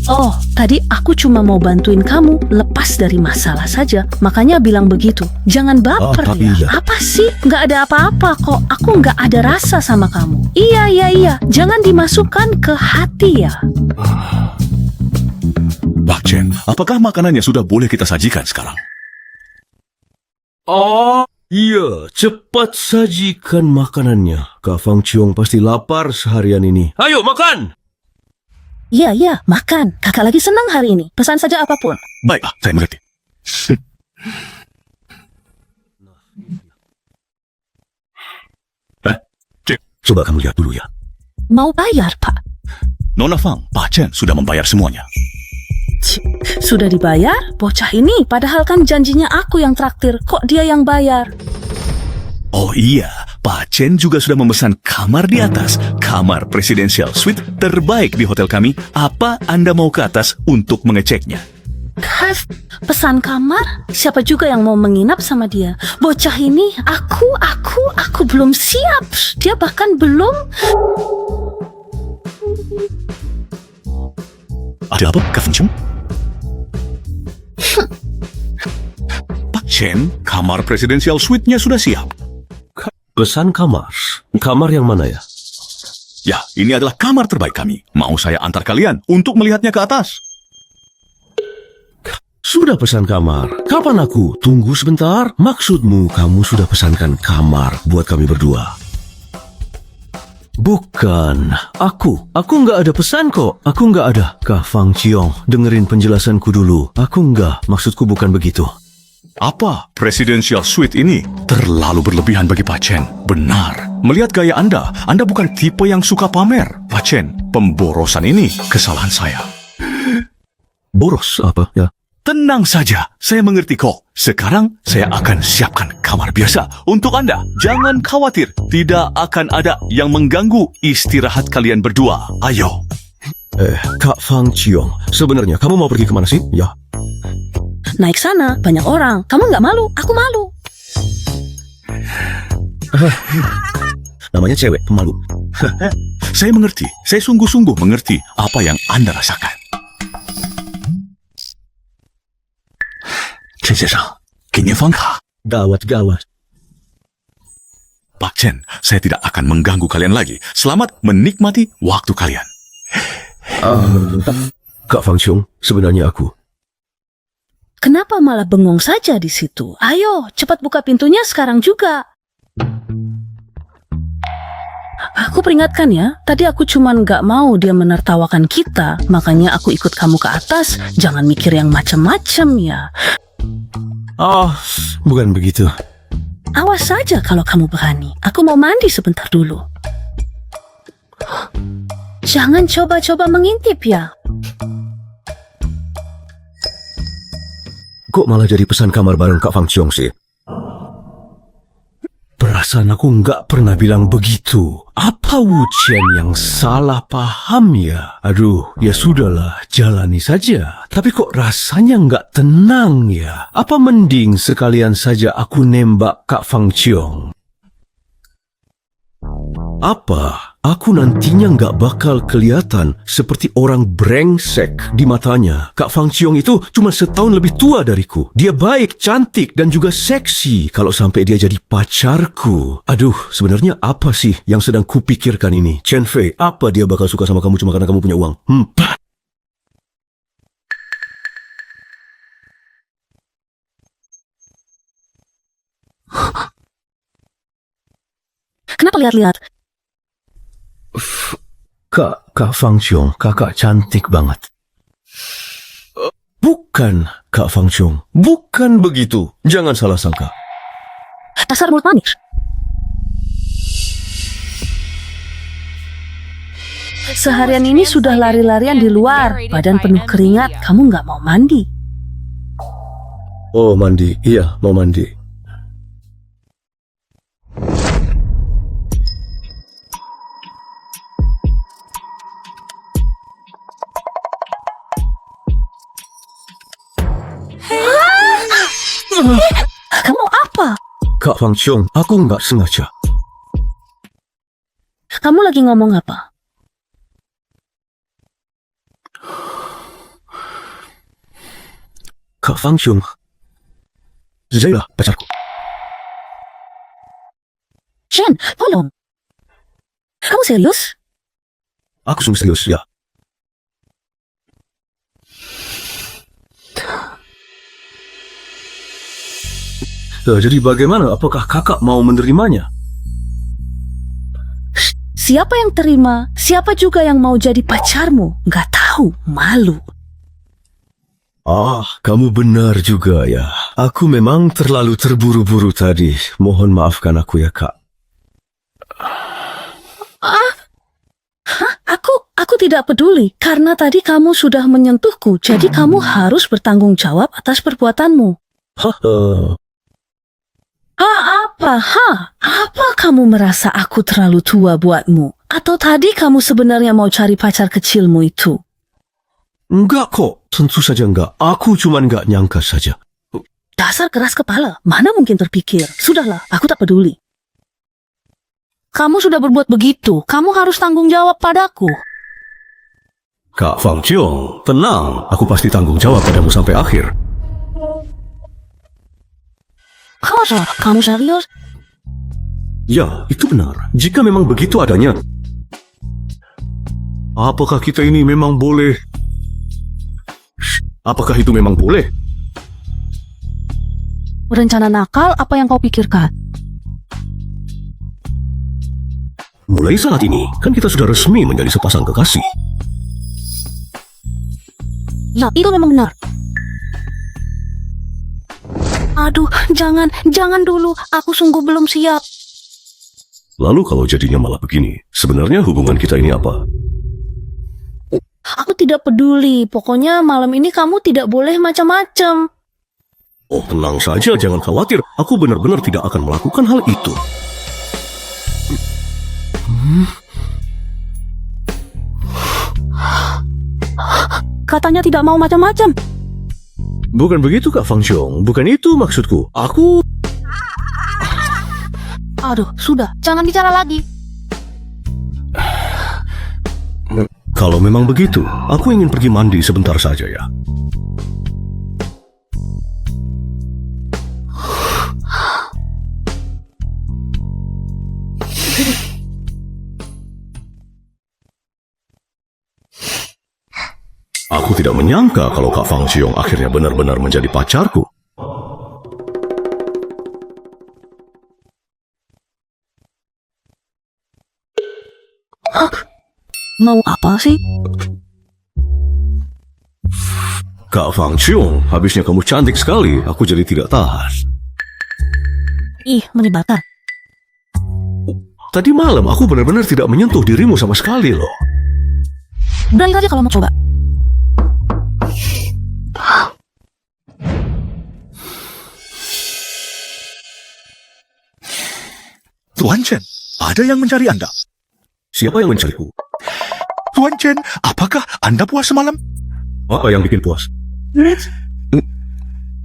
Oh, tadi aku cuma mau bantuin kamu lepas dari masalah saja. Makanya bilang begitu. Jangan baper tapi ya. ya. Apa sih? Nggak ada apa-apa kok. Aku nggak ada rasa sama kamu. Iya. Jangan dimasukkan ke hati ya. Pak Chen, apakah makanannya sudah boleh kita sajikan sekarang? Oh, iya. Cepat sajikan makanannya. Kak Fang Chiong pasti lapar seharian ini. Ayo makan! Iya, makan. Kakak lagi senang hari ini. Pesan saja apapun. Baiklah, saya mengerti. Cik, Coba kamu lihat dulu ya. Mau bayar, Pak? Nona Fang, Pak Chen sudah membayar semuanya. Sudah dibayar? Bocah ini, padahal kan janjinya aku yang traktir. Kok dia yang bayar? Oh iya, Pak Chen juga sudah memesan kamar di atas. Kamar Presidential Suite terbaik di hotel kami. Apa Anda mau ke atas untuk mengeceknya? Pesan kamar? Siapa juga yang mau menginap sama dia? Bocah ini, aku belum siap. Dia bahkan belum. Ada apa, Kak Feng Chung? Pak Chen, kamar Presidential Suite-nya sudah siap. Pesan kamar. Kamar yang mana ya? Ya, ini adalah kamar terbaik kami. Mau saya antar kalian untuk melihatnya ke atas? Sudah pesan kamar. Kapan aku? Tunggu sebentar. Maksudmu kamu sudah pesankan kamar buat kami berdua? Bukan. Aku nggak ada pesan kok. Aku nggak ada. Kak Fang Chiong, dengerin penjelasanku dulu. Aku nggak. Maksudku bukan begitu. Apa? Presidential Suite ini terlalu berlebihan bagi Pak Chen. Benar. Melihat gaya Anda bukan tipe yang suka pamer. Pak Chen, pemborosan ini kesalahan saya. Boros apa ya? Tenang saja, saya mengerti kok. Sekarang saya akan siapkan kamar biasa untuk Anda. Jangan khawatir, tidak akan ada yang mengganggu istirahat kalian berdua. Ayo. Kak Fang Chiong, sebenarnya kamu mau pergi kemana sih? Ya. Naik sana, banyak orang. Kamu nggak malu? Aku malu. Namanya cewek, pemalu. Saya mengerti, saya sungguh-sungguh mengerti apa yang Anda rasakan. Chen先生，给您房卡。 Gawat. Pak Chen, saya tidak akan mengganggu kalian lagi. Selamat menikmati waktu kalian. Kak Fang Chiong, sebenarnya aku. Kenapa malah bengong saja di situ? Ayo, cepat buka pintunya sekarang juga. Aku peringatkan ya, tadi aku cuman nggak mau dia menertawakan kita, makanya aku ikut kamu ke atas. Jangan mikir yang macam-macam ya. Oh, bukan begitu. Awas saja kalau kamu berani. Aku mau mandi sebentar dulu. Jangan coba-coba mengintip ya. Kok malah jadi pesan kamar bareng Kak Fang Chiong sih? Perasaan aku nggak pernah bilang begitu. Apa Wu Chen yang salah paham ya? Aduh, ya sudahlah, jalani saja. Tapi kok rasanya nggak tenang ya? Apa mending sekalian saja aku nembak Kak Fang Chiong? Apa aku nantinya nggak bakal kelihatan seperti orang brengsek di matanya? Kak Fang Chiong itu cuma setahun lebih tua dariku. Dia baik, cantik, dan juga seksi kalau sampai dia jadi pacarku. Aduh, sebenarnya apa sih yang sedang kupikirkan ini? Chen Fei, apa dia bakal suka sama kamu cuma karena kamu punya uang? Kenapa lihat-lihat? Kak Fang Chiong, kakak cantik banget. Bukan, Kak Fang Chiong. Bukan begitu. Jangan salah sangka. Dasar mulut manis. Seharian ini sudah lari-larian di luar, badan penuh keringat, kamu nggak mau mandi. Oh, mandi. Iya, mau mandi. Kamu apa? Kak Fang Xiong, aku nggak sengaja. Kamu lagi ngomong apa? Kak Fang Xiong, Zailah pacarku. Chen, tolong. Kamu serius? Aku sungguh serius, ya. Jadi bagaimana? Apakah kakak mau menerimanya? Siapa yang terima? Siapa juga yang mau jadi pacarmu? Nggak tahu, malu. Kamu benar juga ya. Aku memang terlalu terburu-buru tadi. Mohon maafkan aku ya, Kak. Aku tidak peduli karena tadi kamu sudah menyentuhku. Jadi kamu harus bertanggung jawab atas perbuatanmu. Apa kamu merasa aku terlalu tua buatmu? Atau tadi kamu sebenarnya mau cari pacar kecilmu itu? Enggak kok, tentu saja enggak. Aku cuma enggak nyangka saja. Dasar keras kepala, mana mungkin terpikir. Sudahlah, aku tak peduli. Kamu sudah berbuat begitu, kamu harus tanggung jawab padaku. Kak Fang Xiong, tenang. Aku pasti tanggung jawab padamu sampai akhir. Kamu serius? Ya, itu benar. Jika memang begitu adanya. Apakah kita ini memang boleh? Apakah itu memang boleh? Rencana nakal apa yang kau pikirkan? Mulai saat ini, kan kita sudah resmi menjadi sepasang kekasih. Ya, itu memang benar. Aduh, jangan dulu. Aku sungguh belum siap. Lalu kalau jadinya malah begini, sebenarnya hubungan kita ini apa? Aku tidak peduli. Pokoknya malam ini kamu tidak boleh macam-macam. Oh, tenang saja, jangan khawatir. Aku benar-benar tidak akan melakukan hal itu. Katanya tidak mau macam-macam. Bukan begitu, Kak Fang Xiong. Bukan itu maksudku. Aku... Aduh, sudah. Jangan bicara lagi. Kalau memang begitu, aku ingin pergi mandi sebentar saja ya. Aku tidak menyangka kalau Kak Fang Xiong akhirnya benar-benar menjadi pacarku. Mau apa sih? Kak Fang Xiong, habisnya kamu cantik sekali. Aku jadi tidak tahan. Ih, menyebalkan. Tadi malam aku benar-benar tidak menyentuh dirimu sama sekali loh. Berani saja kalau mau coba. Tuan Chen, ada yang mencari Anda. Siapa yang mencariku? Tuan Chen, apakah Anda puas semalam? Apa yang bikin puas?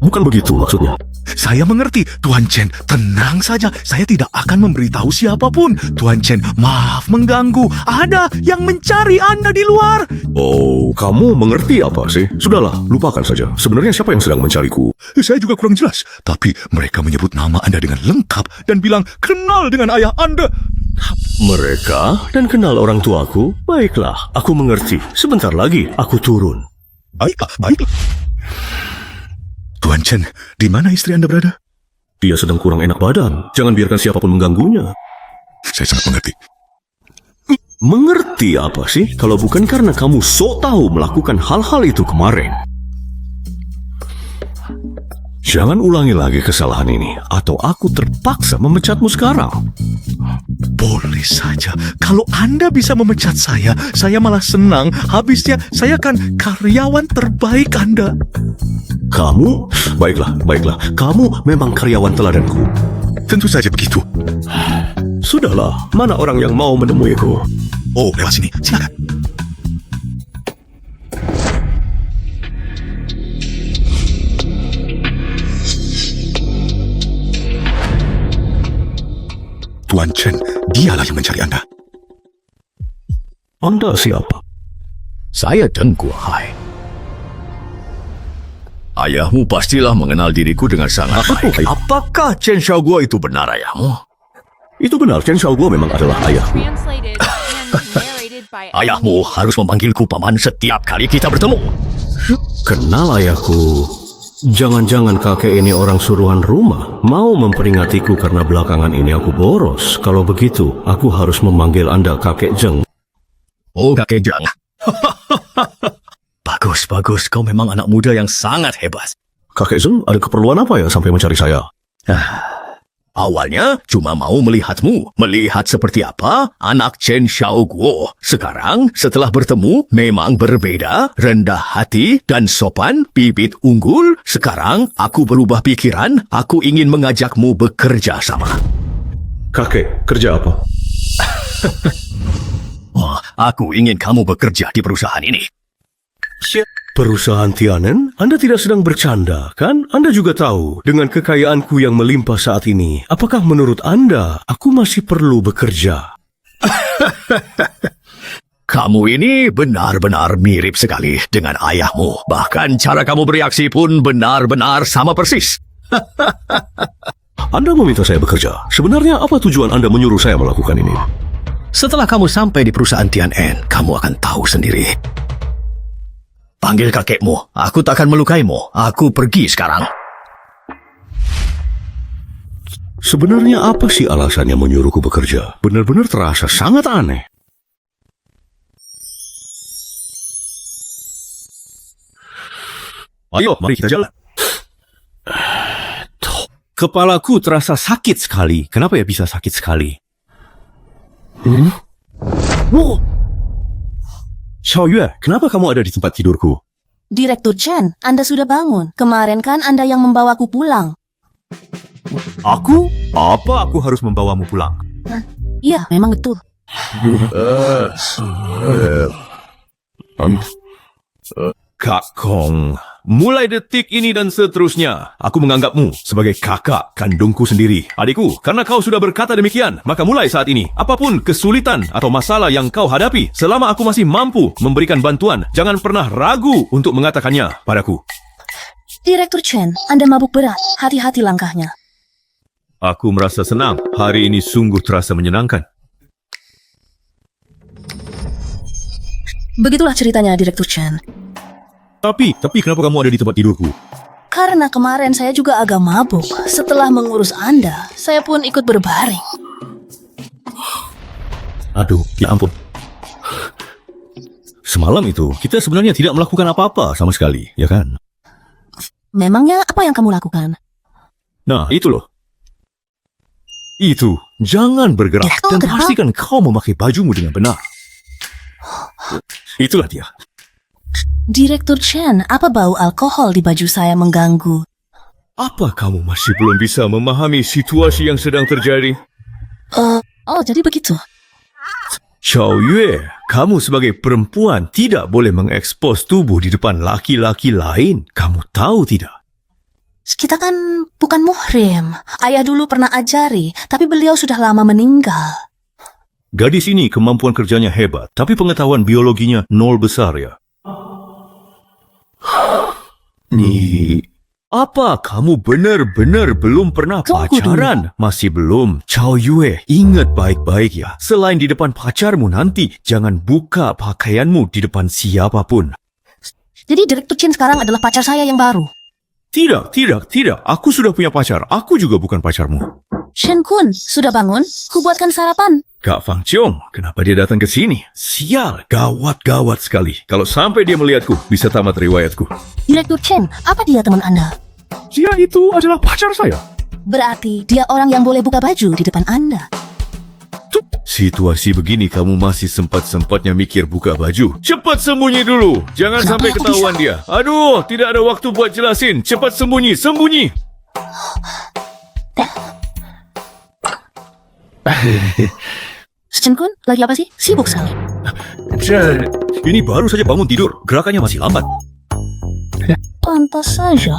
Bukan begitu maksudnya. Saya mengerti, Tuan Chen. Tenang saja, saya tidak akan memberitahu siapapun. Tuan Chen, maaf mengganggu. Ada yang mencari Anda di luar. Oh, kamu mengerti apa sih? Sudahlah, lupakan saja. Sebenarnya siapa yang sedang mencariku? Saya juga kurang jelas, tapi mereka menyebut nama Anda dengan lengkap dan bilang kenal dengan ayah Anda. Mereka dan kenal orang tuaku? Baiklah, aku mengerti. Sebentar lagi aku turun. Baiklah, baiklah. Tuan Chen, di mana istri Anda berada? Dia sedang kurang enak badan. Jangan biarkan siapapun mengganggunya. Saya sangat mengerti. Mengerti apa sih? Kalau bukan karena kamu sok tahu melakukan hal-hal itu kemarin. Jangan ulangi lagi kesalahan ini, atau aku terpaksa memecatmu sekarang. Boleh saja. Kalau Anda bisa memecat saya malah senang. Habisnya saya kan karyawan terbaik Anda. Kamu? Baiklah. Kamu memang karyawan teladanku. Tentu saja begitu. Sudahlah, mana orang yang mau menemuiku? Oh, lewat sini. Silakan. Tuan Chen, dialah yang mencari anda. Anda siapa? Saya Deng Guohai. Ayahmu pastilah mengenal diriku dengan sangat baik. Apakah Chen Xiaoguo itu benar ayahmu? Itu benar, Chen Xiaoguo memang adalah ayahku. Translated and narrated by Ayahmu harus memanggilku paman setiap kali kita bertemu. Kenal ayahku. Jangan-jangan kakek ini orang suruhan rumah. Mau memperingatiku karena belakangan ini aku boros. Kalau begitu, aku harus memanggil Anda kakek Zheng. Oh, kakek Zheng. Bagus, bagus. Kau memang anak muda yang sangat hebat. Kakek Zheng, ada keperluan apa ya sampai mencari saya? Awalnya cuma mau melihatmu, melihat seperti apa anak Chen Xiaoguo. Sekarang setelah bertemu memang berbeda, rendah hati dan sopan, bibit unggul. Sekarang aku berubah pikiran, aku ingin mengajakmu bekerja sama. Kakek, kerja apa? Wah, aku ingin kamu bekerja di perusahaan ini. Perusahaan Tianen? Anda tidak sedang bercanda, kan? Anda juga tahu, dengan kekayaanku yang melimpah saat ini, apakah menurut Anda, aku masih perlu bekerja? Kamu ini benar-benar mirip sekali dengan ayahmu. Bahkan cara kamu bereaksi pun benar-benar sama persis. Anda meminta saya bekerja. Sebenarnya apa tujuan Anda menyuruh saya melakukan ini? Setelah kamu sampai di perusahaan Tianen, kamu akan tahu sendiri. Panggil kakekmu. Aku takkan melukaimu. Aku pergi sekarang. Sebenarnya apa sih alasannya menyuruhku bekerja? Benar-benar terasa sangat aneh. Ayo, mari kita jalan. Kepalaku terasa sakit sekali. Kenapa ya bisa sakit sekali? Wow. Xiao Yue, kenapa kamu ada di tempat tidurku? Direktur Chen, Anda sudah bangun. Kemarin kan Anda yang membawaku pulang. Aku? Apa aku harus membawamu pulang? Iya, memang betul. Kak Kong, mulai detik ini dan seterusnya, aku menganggapmu sebagai kakak kandungku sendiri. Adikku, karena kau sudah berkata demikian, maka mulai saat ini, apapun kesulitan atau masalah yang kau hadapi, selama aku masih mampu memberikan bantuan, jangan pernah ragu untuk mengatakannya padaku. Direktur Chen, Anda mabuk berat. Hati-hati langkahnya. Aku merasa senang. Hari ini sungguh terasa menyenangkan. Begitulah ceritanya, Direktur Chen. Tapi kenapa kamu ada di tempat tidurku? Karena kemarin saya juga agak mabuk. Setelah mengurus Anda, saya pun ikut berbaring. Aduh, ya ampun. Semalam itu, kita sebenarnya tidak melakukan apa-apa sama sekali, ya kan? Memangnya apa yang kamu lakukan? Nah, itu loh. Itu, jangan bergerak Direktur, dan kenapa? pastikan kau memakai bajumu dengan benar. Itulah dia. Direktur Chen, apa bau alkohol di baju saya mengganggu? Apa kamu masih belum bisa memahami situasi yang sedang terjadi? Oh, jadi begitu. Xiao Yue, kamu sebagai perempuan tidak boleh mengekspos tubuh di depan laki-laki lain. Kamu tahu tidak? Kita kan bukan muhrim. Ayah dulu pernah ajari, tapi beliau sudah lama meninggal. Gadis ini kemampuan kerjanya hebat, tapi pengetahuan biologinya nol besar ya. Apa kamu benar-benar belum pernah Tunggu pacaran? Masih belum. Xiao Yue, ingat baik-baik ya. Selain di depan pacarmu nanti, jangan buka pakaianmu di depan siapapun. Jadi Direktur Chen sekarang adalah pacar saya yang baru. Tidak. Aku sudah punya pacar. Aku juga bukan pacarmu. Shen Kun, sudah bangun? Kubuatkan sarapan. Kak Fang Chiong, kenapa dia datang ke sini? Sial, gawat sekali. Kalau sampai dia melihatku, bisa tamat riwayatku. Direktur Chen, apa dia teman Anda? Dia itu adalah pacar saya. Berarti dia orang yang boleh buka baju di depan Anda. Situasi begini kamu masih sempat-sempatnya mikir buka baju. Cepat sembunyi dulu. Jangan Kenapa sampai aku ketahuan bisa? dia. Aduh, tidak ada waktu buat jelasin. Cepat sembunyi. Shen Kun, lagi apa sih? Sibuk sekali. Ini baru saja bangun tidur. Gerakannya masih lambat. Pantas saja.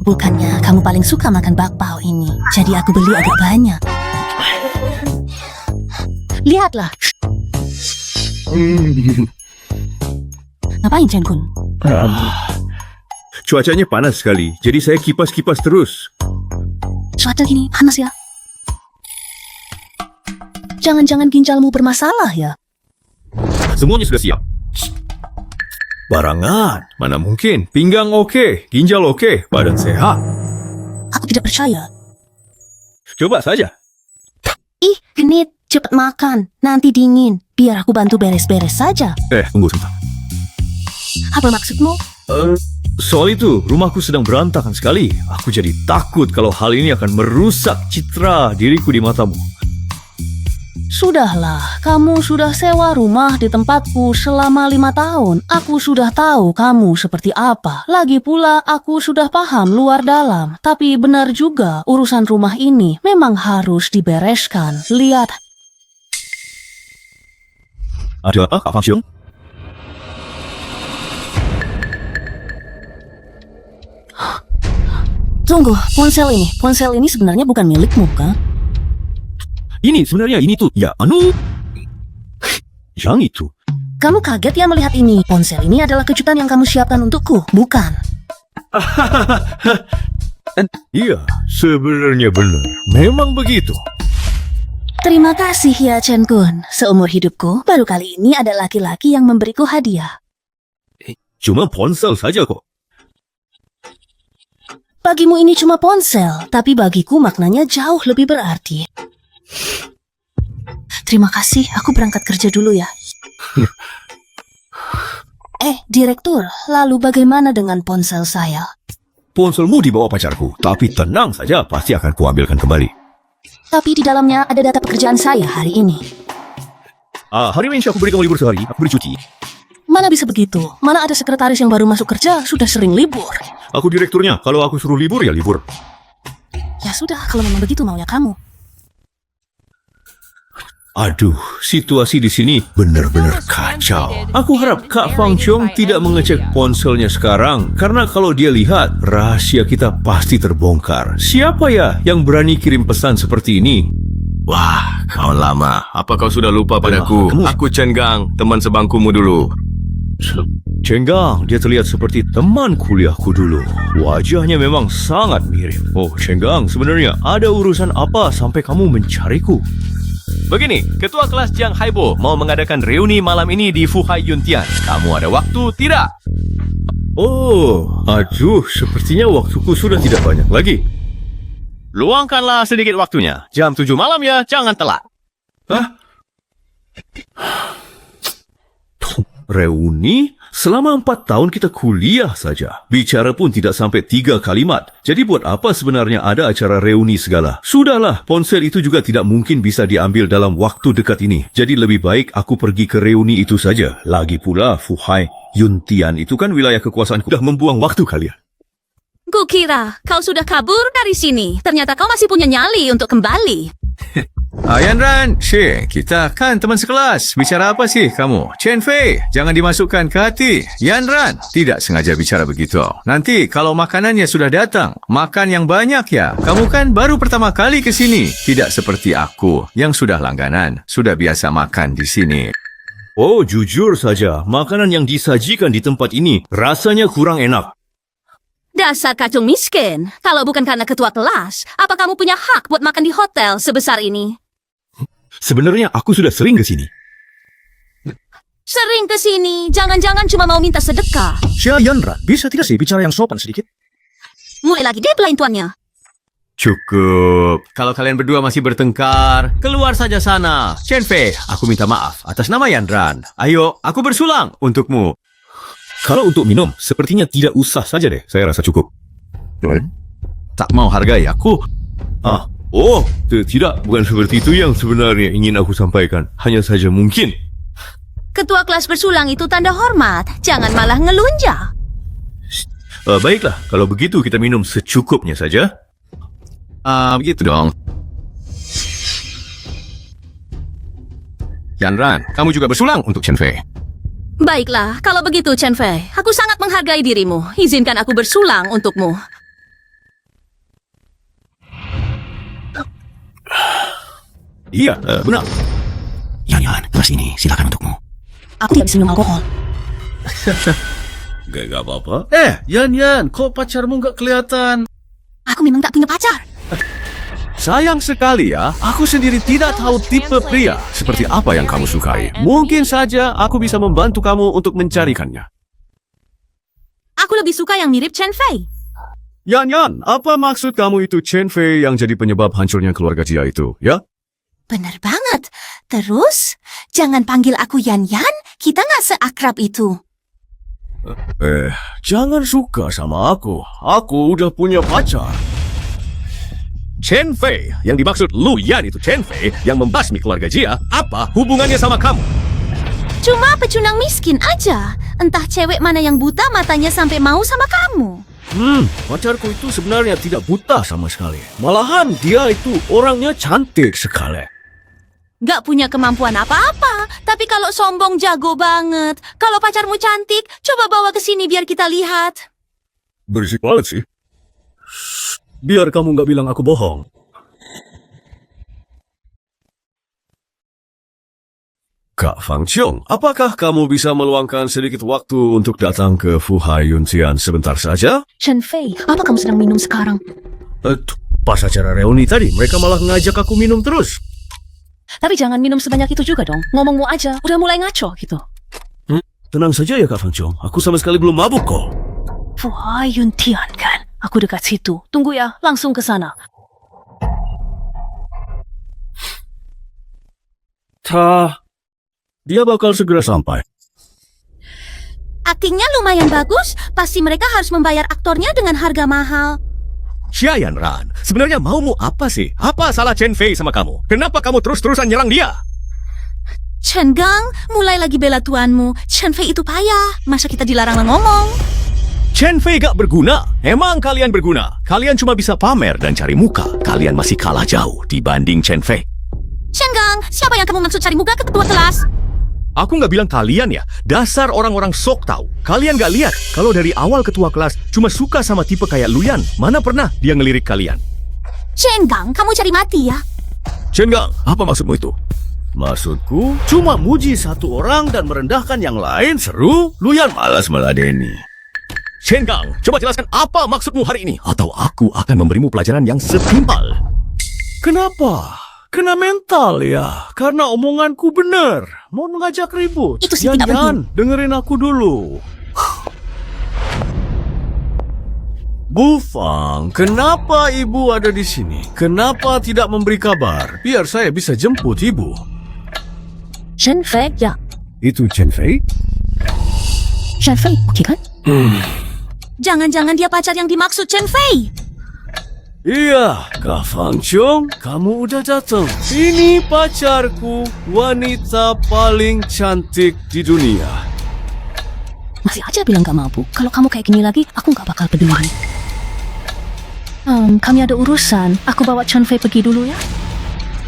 Bukannya kamu paling suka makan bakpao ini, jadi aku beli agak banyak. Lihatlah. Ngapain, Chen Kun? Cuacanya panas sekali, jadi saya kipas-kipas terus. Cuaca gini panas ya? Jangan-jangan ginjalmu bermasalah ya? Semuanya sudah siap. Barangan, mana mungkin. Pinggang oke, ginjal oke, badan sehat. Aku tidak percaya. Coba saja. Ih, genit. Cepat makan. Nanti dingin. Biar aku bantu beres-beres saja. Tunggu sebentar. Apa maksudmu? Soal itu, rumahku sedang berantakan sekali. Aku jadi takut kalau hal ini akan merusak citra diriku di matamu. Sudahlah, kamu sudah sewa rumah di tempatku selama 5 tahun. Aku sudah tahu kamu seperti apa. Lagi pula, aku sudah paham luar dalam. Tapi benar juga, urusan rumah ini memang harus dibereskan. Lihat. Ada apa, Kak Fang Xiong? Tunggu, ponsel ini sebenarnya bukan milikmu, kan? Ini sebenarnya ini tuh, ya yang itu. Kamu kaget ya melihat ini? Ponsel ini adalah kejutan yang kamu siapkan untukku, bukan? Iya, sebenarnya benar. Memang begitu. Terima kasih ya, Chen Kun. Seumur hidupku, baru kali ini ada laki-laki yang memberiku hadiah. Cuma ponsel saja kok. Bagimu ini cuma ponsel, tapi bagiku maknanya jauh lebih berarti. Terima kasih, aku berangkat kerja dulu ya. Direktur, lalu bagaimana dengan ponsel saya? Ponselmu dibawa pacarku, tapi tenang saja, pasti akan kuambilkan kembali. Tapi di dalamnya ada data pekerjaan saya hari ini. Hari ini aku beri kamu libur sehari, aku beri cuti. Mana bisa begitu? Mana ada sekretaris yang baru masuk kerja, sudah sering libur. Aku direkturnya, kalau aku suruh libur ya libur. Ya sudah, kalau memang begitu maunya kamu. Aduh, situasi di sini benar-benar kacau. Aku harap Kak Fang Xiong tidak mengecek ponselnya sekarang, karena kalau dia lihat, rahasia kita pasti terbongkar. Siapa ya yang berani kirim pesan seperti ini? Wah, kawan lama. Apa kau sudah lupa padaku? Aku Chen Gang, teman sebangkumu dulu. Chen Gang, dia terlihat seperti teman kuliahku dulu. Wajahnya memang sangat mirip. Oh, Chen Gang, sebenarnya ada urusan apa sampai kamu mencariku? Begini, Ketua Kelas Jiang Haibo mau mengadakan reuni malam ini di Fuhai Yuntian. Kamu ada waktu tidak? Oh, aduh, sepertinya waktuku sudah tidak banyak lagi. Luangkanlah sedikit waktunya. Jam 7 malam ya, jangan telat. Reuni? Selama 4 tahun kita kuliah saja. Bicara pun tidak sampai 3 kalimat. Jadi buat apa sebenarnya ada acara reuni segala? Sudahlah, ponsel itu juga tidak mungkin bisa diambil dalam waktu dekat ini. Jadi lebih baik aku pergi ke reuni itu saja. Lagi pula, Fuhai Yuntian itu kan wilayah kekuasaanku. Sudah membuang waktu kalian. Kukira kau sudah kabur dari sini. Ternyata kau masih punya nyali untuk kembali. Yanran, kita kan teman sekelas. Bicara apa sih kamu? Chen Fei, jangan dimasukkan ke hati. Yanran, tidak sengaja bicara begitu. Nanti kalau makanannya sudah datang, makan yang banyak ya. Kamu kan baru pertama kali ke sini. Tidak seperti aku yang sudah langganan, sudah biasa makan di sini. Oh, jujur saja, makanan yang disajikan di tempat ini rasanya kurang enak. Dasar kacung miskin. Kalau bukan karena ketua kelas, apa kamu punya hak buat makan di hotel sebesar ini? Sebenarnya aku sudah sering ke sini. Sering ke sini, jangan-jangan cuma mau minta sedekah. Yanran, bisa tidak sih bicara yang sopan sedikit? Mulai lagi deh pelain tuannya. Cukup. Kalau kalian berdua masih bertengkar, keluar saja sana. Chen Fei, aku minta maaf atas nama Yanran. Ayo, aku bersulang untukmu. Kalau untuk minum, sepertinya tidak usah saja deh. Saya rasa cukup. Tak mau hargai aku? Oh, tidak. Bukan seperti itu yang sebenarnya ingin aku sampaikan. Hanya saja mungkin. Ketua kelas bersulang itu tanda hormat. Jangan malah ngelunjak. Baiklah, kalau begitu kita minum secukupnya saja. Begitu dong. Yanran, kamu juga bersulang untuk Chen Fei. Baiklah, kalau begitu Chen Fei, aku sangat menghargai dirimu. Izinkan aku bersulang untukmu. Iya, benar. Yan, kelas ini silakan untukmu. Aku tidak bisa minum alkohol. Gak apa-apa. Yan, kok pacarmu nggak kelihatan? Aku memang tak punya pacar. Sayang sekali ya, aku sendiri tidak tahu tipe pria seperti apa yang kamu sukai. Mungkin saja aku bisa membantu kamu untuk mencarikannya. Aku lebih suka yang mirip Chen Fei. Yan, apa maksud kamu itu Chen Fei yang jadi penyebab hancurnya keluarga Jia itu, ya? Benar banget. Terus, jangan panggil aku Yan, kita nggak seakrab itu. Jangan suka sama aku. Aku udah punya pacar. Chen Fei, yang dimaksud Lu Yan itu Chen Fei yang membasmi keluarga Jia. Apa hubungannya sama kamu? Cuma pecundang miskin aja. Entah cewek mana yang buta matanya sampai mau sama kamu. Pacarku itu sebenarnya tidak buta sama sekali. Malahan dia itu orangnya cantik sekali. Gak punya kemampuan apa-apa. Tapi kalau sombong jago banget. Kalau pacarmu cantik, coba bawa ke sini biar kita lihat. Berisik banget sih. Biar kamu nggak bilang aku bohong. Kak Fang Chiong, apakah kamu bisa meluangkan sedikit waktu untuk datang ke Fuhai Yuntian sebentar saja? Chen Fei, apa kamu sedang minum sekarang? Pas acara reuni tadi, mereka malah ngajak aku minum terus. Tapi jangan minum sebanyak itu juga dong. Ngomongmu aja, udah mulai ngaco gitu. Tenang saja ya Kak Fang Chiong, aku sama sekali belum mabuk kok. Fuhai Yuntian kan? Aku dekat situ. Tunggu ya, langsung ke sana. Dia bakal segera sampai. Aktingnya lumayan bagus. Pasti mereka harus membayar aktornya dengan harga mahal. Yan Ran, sebenarnya maumu apa sih? Apa salah Chen Fei sama kamu? Kenapa kamu terus-terusan nyerang dia? Chen Gang, mulai lagi bela tuanmu. Chen Fei itu payah. Masa kita dilarang ngomong? Chen Fei gak berguna. Emang kalian berguna. Kalian cuma bisa pamer dan cari muka. Kalian masih kalah jauh dibanding Chen Fei. Chen Gang, siapa yang kamu maksud cari muka ke ketua kelas? Aku nggak bilang kalian ya. Dasar orang-orang sok tahu. Kalian nggak lihat kalau dari awal ketua kelas cuma suka sama tipe kayak Luyan. Mana pernah dia ngelirik kalian? Chen Gang, kamu cari mati ya? Chen Gang, apa maksudmu itu? Maksudku, cuma muji satu orang dan merendahkan yang lain seru. Luyan malas meladeni. Chen Gang, coba jelaskan apa maksudmu hari ini. Atau aku akan memberimu pelajaran yang setimpal. Kenapa? Kena mental ya, karena omonganku benar. Mau mengajak ribut. Itu sih tidak betul. Dengerin aku dulu. Bu Fang, kenapa ibu ada di sini? Kenapa tidak memberi kabar? Biar saya bisa jemput ibu. Chen Fei, ya. Itu Chen Fei? Chen Fei, oke kan? Jangan-jangan dia pacar yang dimaksud Chen Fei. Iya, Kak Fang Chiong, kamu udah datang. Ini pacarku, wanita paling cantik di dunia. Masih aja bilang gak mabuk. Kalau kamu kayak gini lagi, aku gak bakal peduli. Kami ada urusan. Aku bawa Chen Fei pergi dulu ya.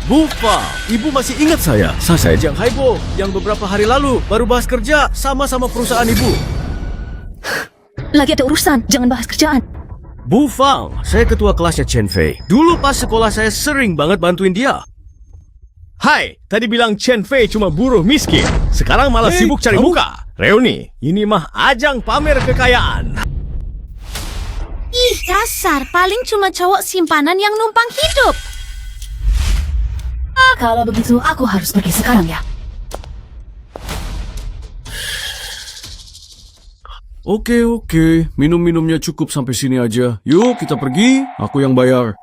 Bu Fang, ibu masih ingat saya? Saya Jiang Haibo, yang beberapa hari lalu baru bahas kerja sama-sama perusahaan ibu. Lagi ada urusan, jangan bahas kerjaan. Bu Fang, saya ketua kelasnya Chen Fei. Dulu pas sekolah saya sering banget bantuin dia. Hai, tadi bilang Chen Fei cuma buruh miskin. Sekarang malah sibuk cari muka. Reuni, ini mah ajang pamer kekayaan. Ih, dasar. Paling cuma cowok simpanan yang numpang hidup. Kalau begitu, aku harus pergi sekarang ya. Oke. Minum-minumnya cukup sampai sini aja. Yuk, kita pergi. Aku yang bayar.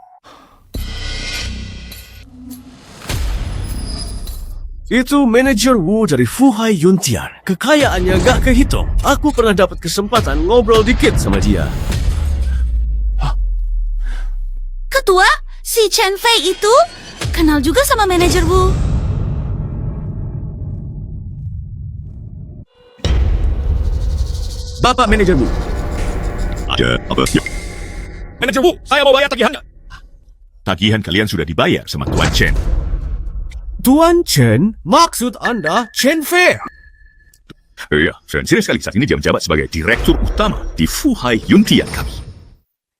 Itu manajer Wu dari Fuhai Yuntian. Kekayaannya gak kehitung. Aku pernah dapat kesempatan ngobrol dikit sama dia. Ketua, si Chen Fei itu kenal juga sama manajer Wu. Bapak manajer Bu. Ada apa? Ya. Manajer Bu, saya mau bayar tagihannya. Tagihan kalian sudah dibayar sama Tuan Chen. Tuan Chen? Maksud Anda Chen Fei? Iya, dan serius sekali saat ini dia menjabat sebagai direktur utama di Fuhai Yuntian kami.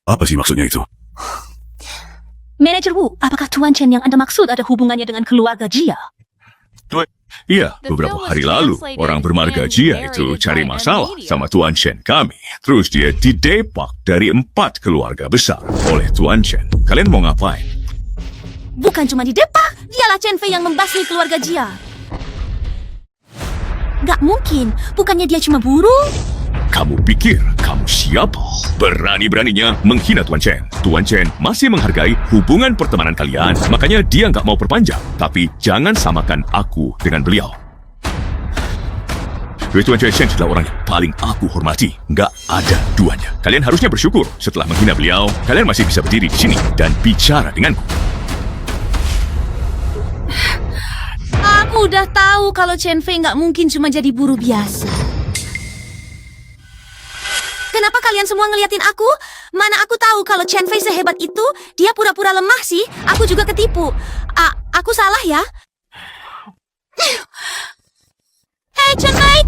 Apa sih maksudnya itu? Manager Wu, apakah Tuan Chen yang Anda maksud ada hubungannya dengan keluarga Jia? Iya, beberapa hari lalu orang bermarga Jia itu cari masalah sama Tuan Chen kami. Terus dia didepak dari 4 keluarga besar oleh Tuan Chen. Kalian mau ngapain? Bukan cuma didepak, dialah Chen Fei yang membasmi keluarga Jia. Gak mungkin, bukannya dia cuma buruh? Kamu pikir kamu siapa? Berani-beraninya menghina Tuan Chen. Tuan Chen masih menghargai hubungan pertemanan kalian. Makanya dia nggak mau perpanjang. Tapi jangan samakan aku dengan beliau. Tuan Chen adalah orang yang paling aku hormati. Nggak ada duanya. Kalian harusnya bersyukur setelah menghina beliau. Kalian masih bisa berdiri di sini dan bicara denganku. Aku udah tahu kalau Chen Fei nggak mungkin cuma jadi buruh biasa. Kenapa kalian semua ngeliatin aku? Mana aku tahu kalau Chen Fei sehebat itu? Dia pura-pura lemah sih. Aku juga ketipu. Aku salah ya? Hei Chen Fei!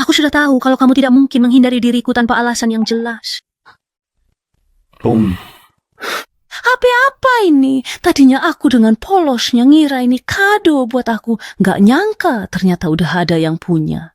Aku sudah tahu kalau kamu tidak mungkin menghindari diriku tanpa alasan yang jelas. HP apa ini? Tadinya aku dengan polosnya ngira ini kado buat aku. Nggak nyangka ternyata udah ada yang punya.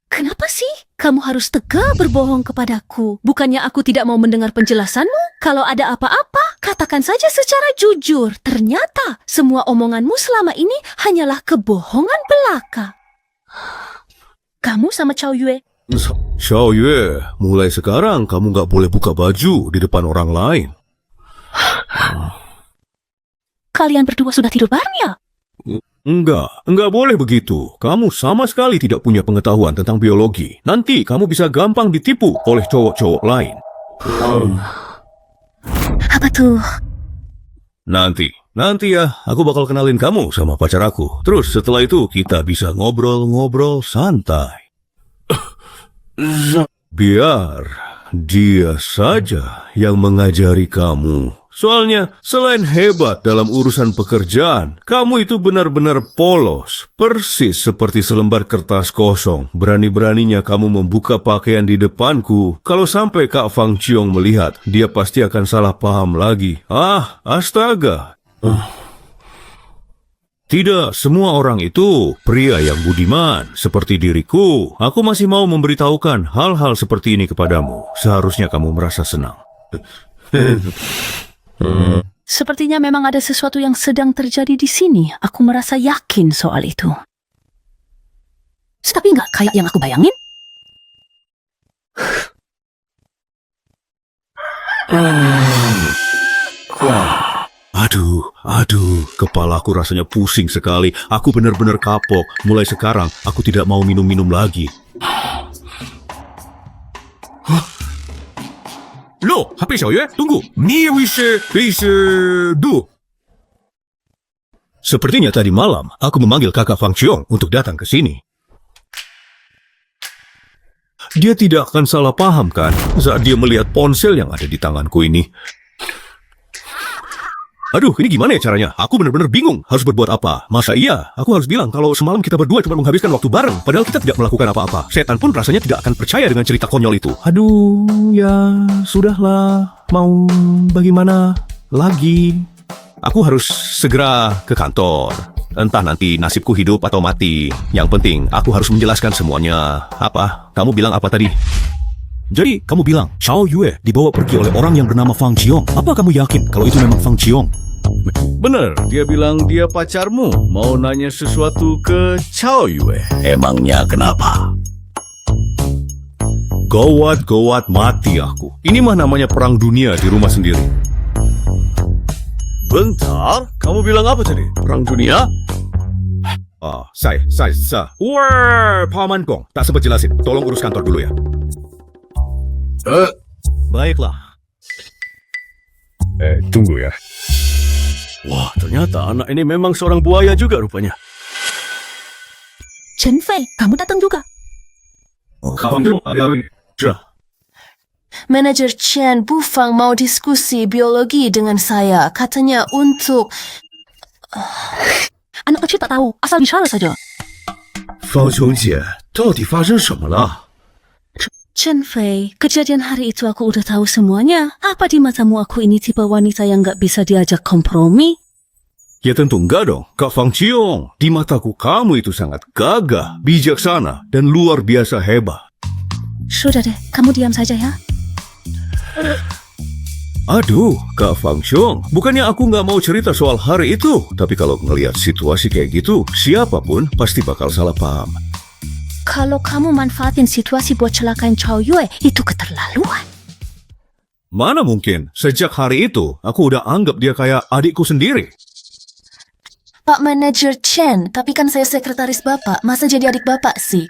Kenapa sih kamu harus tega berbohong kepadaku? Bukannya aku tidak mau mendengar penjelasanmu? Kalau ada apa-apa, katakan saja secara jujur. Ternyata semua omonganmu selama ini hanyalah kebohongan belaka. Kamu sama Chow Yue. Xiao Yue, mulai sekarang kamu nggak boleh buka baju di depan orang lain. Kalian berdua sudah tidur bareng ya? Enggak boleh begitu. Kamu sama sekali tidak punya pengetahuan tentang biologi. Nanti kamu bisa gampang ditipu oleh cowok-cowok lain. Apa tuh? Nanti ya, aku bakal kenalin kamu sama pacar aku. Terus setelah itu kita bisa ngobrol-ngobrol santai. Biar dia saja yang mengajari kamu. Soalnya, selain hebat dalam urusan pekerjaan, kamu itu benar-benar polos. Persis seperti selembar kertas kosong. Berani-beraninya kamu membuka pakaian di depanku. Kalau sampai Kak Fang Chiong melihat, dia pasti akan salah paham lagi. Astaga. Tidak semua orang itu pria yang budiman seperti diriku. Aku masih mau memberitahukan hal-hal seperti ini kepadamu. Seharusnya kamu merasa senang. Sepertinya memang ada sesuatu yang sedang terjadi di sini. Aku merasa yakin soal itu. Tapi nggak kayak yang aku bayangin. Aduh, kepalaku rasanya pusing sekali. Aku benar-benar kapok. Mulai sekarang, aku tidak mau minum-minum lagi. Loh, HP Xiao Yue, tunggu. Ni bisa do. Sepertinya tadi malam, aku memanggil kakak Fang Chiong untuk datang ke sini. Dia tidak akan salah paham kan saat dia melihat ponsel yang ada di tanganku ini. Aduh, ini gimana ya caranya? Aku benar-benar bingung harus berbuat apa. Masa iya? Aku harus bilang kalau semalam kita berdua cuma menghabiskan waktu bareng, padahal kita tidak melakukan apa-apa. Setan pun rasanya tidak akan percaya dengan cerita konyol itu. Aduh, ya sudahlah. Mau bagaimana lagi? Aku harus segera ke kantor. Entah nanti nasibku hidup atau mati. Yang penting, aku harus menjelaskan semuanya. Apa? Kamu bilang apa tadi? Jadi, kamu bilang, Xiao Yue dibawa pergi oleh orang yang bernama Fang Chiong. Apa kamu yakin kalau itu memang Fang Chiong? Bener, dia bilang dia pacarmu. Mau nanya sesuatu ke Xiao Yue. Emangnya kenapa? Gawat mati aku. Ini mah namanya perang dunia di rumah sendiri. Bentar, kamu bilang apa tadi? Perang dunia? Saya. Wah, Paman Kong. Tak sempat jelasin. Tolong urus kantor dulu ya. Baiklah. Tunggu ya. Wah, ternyata anak ini memang seorang buaya juga rupanya. Chen Fei, kamu datang juga. Manajer Chen, Bu Fang mau diskusi biologi dengan saya. Katanya untuk... Anak kecil tak tahu, asal bicara saja. 方琼姐，到底发生什么了？ Chen Fei, kejadian hari itu aku udah tahu semuanya. Apa di matamu aku ini tipe wanita yang gak bisa diajak kompromi? Ya tentu enggak dong, Kak Fang Chiong. Di mataku kamu itu sangat gagah, bijaksana, dan luar biasa hebat. Sudah deh, kamu diam saja ya. Aduh, Kak Fang Chiong, bukannya aku nggak mau cerita soal hari itu. Tapi kalau ngelihat situasi kayak gitu, siapapun pasti bakal salah paham. Kalau kamu manfaatin situasi buat celakain Chow Yue, itu keterlaluan. Mana mungkin, sejak hari itu, aku udah anggap dia kayak adikku sendiri. Pak Manajer Chen, tapi kan saya sekretaris Bapak, masa jadi adik Bapak sih?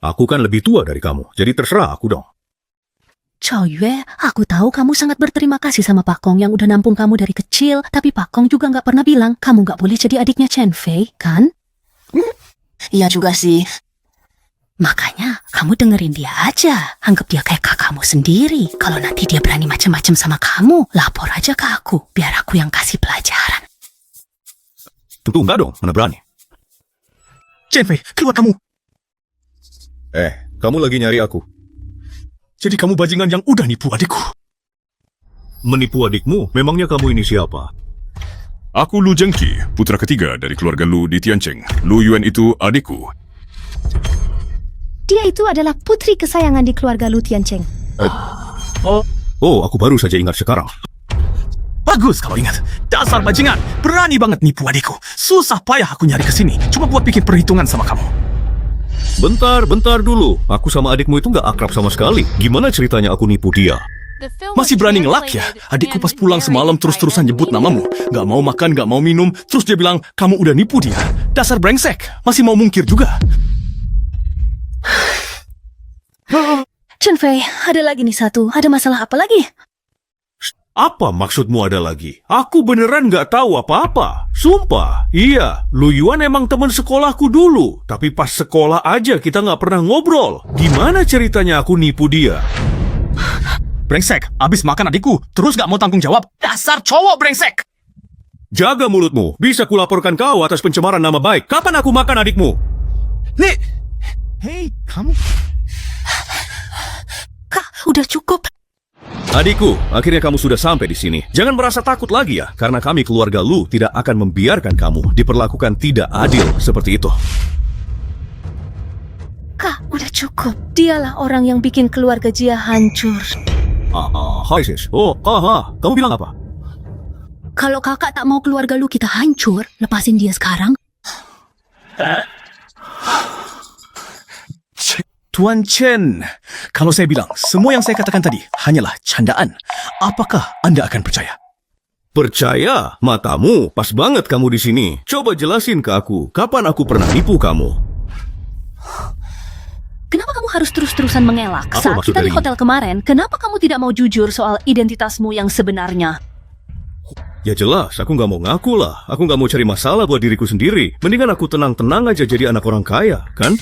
Aku kan lebih tua dari kamu, jadi terserah aku dong. Chow Yue, aku tahu kamu sangat berterima kasih sama Pak Kong yang udah nampung kamu dari kecil, tapi Pak Kong juga nggak pernah bilang kamu nggak boleh jadi adiknya Chen Fei, kan? Iya juga sih. Makanya kamu dengerin dia aja, anggap dia kayak kakakmu sendiri. Kalau nanti dia berani macam-macam sama kamu, lapor aja ke aku, biar aku yang kasih pelajaran. Tentu enggak dong, mana berani. Chen Fei, keluar kamu. Kamu lagi nyari aku. Jadi kamu bajingan yang udah nipu adikku. Menipu adikmu? Memangnya kamu ini siapa? Aku Lu Zhengqi, putra ketiga dari keluarga Lu di Tianqing. Lu Yuan itu adikku. Dia itu adalah putri kesayangan di keluarga Lu Tianqing. Oh, aku baru saja ingat sekarang. Bagus kalau ingat. Dasar bajingan, berani banget nipu adikku. Susah payah aku nyari kesini, cuma buat bikin perhitungan sama kamu. Bentar dulu. Aku sama adikmu itu nggak akrab sama sekali. Gimana ceritanya aku nipu dia? Masih berani ngelak ya? Adikku pas pulang semalam terus-terusan nyebut namamu. Gak mau makan, gak mau minum, terus dia bilang kamu udah nipu dia. Dasar brengsek, masih mau mungkir juga. Chen Fei, ada lagi nih satu. Ada masalah apa lagi? Apa maksudmu ada lagi? Aku beneran nggak tahu apa-apa. Sumpah. Iya, Lu Yuan emang teman sekolahku dulu. Tapi pas sekolah aja kita nggak pernah ngobrol. Gimana ceritanya aku nipu dia? Brengsek, abis makan adikku, terus gak mau tanggung jawab. Dasar cowok brengsek! Jaga mulutmu. Bisa kulaporkan kau atas pencemaran nama baik. Kapan aku makan adikmu? Nih! Hei, kamu... Kak, udah cukup. Adikku, akhirnya kamu sudah sampai di sini. Jangan merasa takut lagi ya, karena kami keluarga Lu tidak akan membiarkan kamu diperlakukan tidak adil seperti itu. Kak, udah cukup. Dialah orang yang bikin keluarga Jia hancur. Hai sis. Kamu bilang apa? Kalau kakak tak mau keluarga lu kita hancur, lepasin dia sekarang. Tuan Chen, kalau saya bilang semua yang saya katakan tadi hanyalah candaan, apakah Anda akan percaya? Percaya? Matamu pas banget kamu di sini. Coba jelasin ke aku, kapan aku pernah nipu kamu? Kenapa kamu harus terus-terusan mengelak? Apa Saat maksud kita di dari hotel kemarin, kenapa kamu tidak mau jujur soal identitasmu yang sebenarnya? Ya jelas, aku nggak mau ngaku lah. Aku nggak mau cari masalah buat diriku sendiri. Mendingan aku tenang-tenang aja jadi anak orang kaya, kan?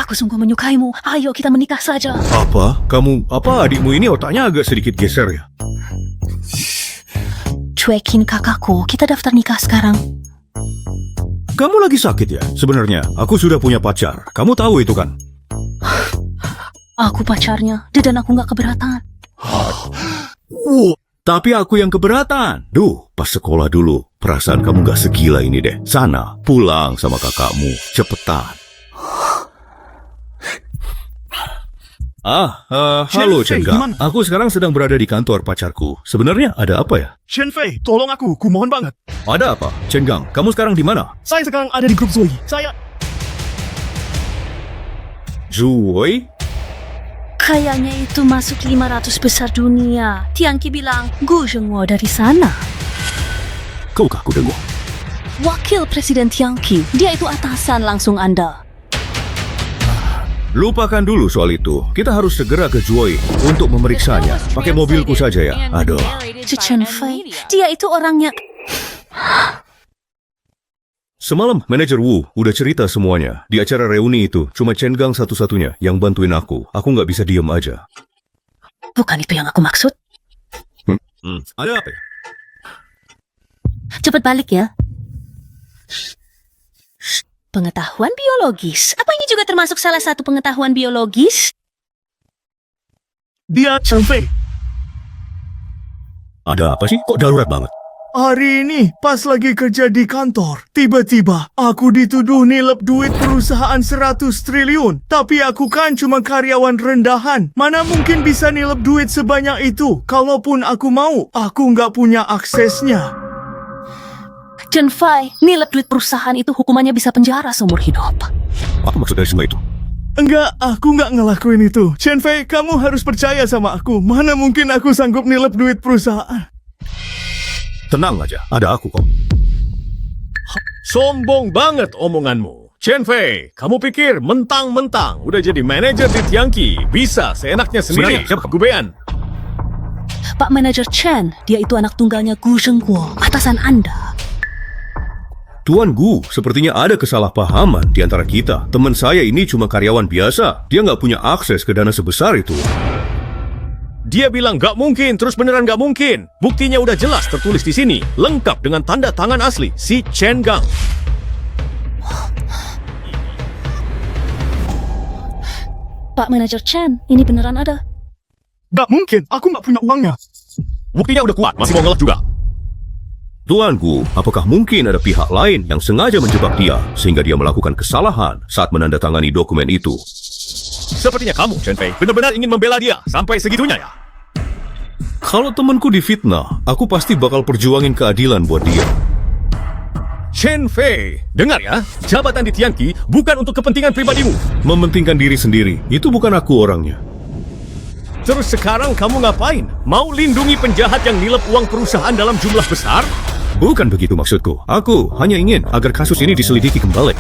Aku sungguh menyukaimu. Ayo kita menikah saja. Apa? Adikmu ini otaknya agak sedikit geser ya? Cuekin kakakku, kita daftar nikah sekarang. Kamu lagi sakit ya? Sebenarnya, aku sudah punya pacar. Kamu tahu itu kan? Aku pacarnya, dan aku nggak keberatan. Tapi aku yang keberatan. Pas sekolah dulu, perasaan kamu gak segila ini deh. Sana, pulang sama kakakmu. Cepetan. Halo Chen Gang. Aku sekarang sedang berada di kantor pacarku. Sebenarnya ada apa ya? Chen Fei, tolong aku mohon banget. Ada apa? Chen Gang, kamu sekarang di mana? Saya sekarang ada di grup Zoe. Zoe? Kayaknya itu masuk 500 besar dunia. Tianqi bilang, Gu Zhengwo dari sana. Kaukah aku dengar? Wakil Presiden Tianqi, dia itu atasan langsung Anda. Lupakan dulu soal itu. Kita harus segera ke Zoe untuk memeriksanya. Pakai mobilku saja ya. Aduh. Chen Fei, dia itu orangnya... Semalam manajer Wu udah cerita semuanya. Di acara reuni itu, cuma Chen Gang satu-satunya yang bantuin aku. Aku nggak bisa diem aja. Bukan itu yang aku maksud. Ada apa ya? Cepat balik ya. Pengetahuan biologis. Apa ini juga termasuk salah satu pengetahuan biologis? Dia Chen Fei. Ada apa sih? Kok darurat banget? Hari ini, pas lagi kerja di kantor, tiba-tiba aku dituduh nilep duit perusahaan 100 triliun. Tapi aku kan cuma karyawan rendahan. Mana mungkin bisa nilep duit sebanyak itu? Kalaupun aku mau, aku nggak punya aksesnya. Chen Fei, nilep duit perusahaan itu hukumannya bisa penjara seumur hidup. Apa maksud dari semua itu? Enggak, aku nggak ngelakuin itu. Chen Fei, kamu harus percaya sama aku. Mana mungkin aku sanggup nilep duit perusahaan? Tenang aja, ada aku kok. Sombong banget omonganmu. Chen Fei, kamu pikir mentang-mentang udah jadi manajer di Tiangqi, bisa seenaknya sendiri? Sebenarnya siapa kamu? Gubean. Pak Manajer Chen, dia itu anak tunggalnya Gu Shengguo, atasan Anda. Tuan Gu, sepertinya ada kesalahpahaman di antara kita. Teman saya ini cuma karyawan biasa. Dia nggak punya akses ke dana sebesar itu. Dia bilang gak mungkin, terus beneran gak mungkin. Buktinya udah jelas tertulis di sini, lengkap dengan tanda tangan asli, si Chen Gang. Pak Manajer Chen, ini beneran ada. Gak mungkin, aku nggak punya uangnya. Buktinya udah kuat, masih mau ngelak juga. Tuan Gu, apakah mungkin ada pihak lain yang sengaja menjebak dia sehingga dia melakukan kesalahan saat menandatangani dokumen itu? Sepertinya kamu, Chen Fei, benar-benar ingin membela dia sampai segitunya ya? Kalau temanku difitnah, aku pasti bakal perjuangin keadilan buat dia. Chen Fei, dengar ya, jabatan di Tiangqi bukan untuk kepentingan pribadimu. Mementingkan diri sendiri, itu bukan aku orangnya. Terus sekarang kamu ngapain? Mau lindungi penjahat yang nilep uang perusahaan dalam jumlah besar? Bukan begitu maksudku. Aku hanya ingin agar kasus ini diselidiki kembali.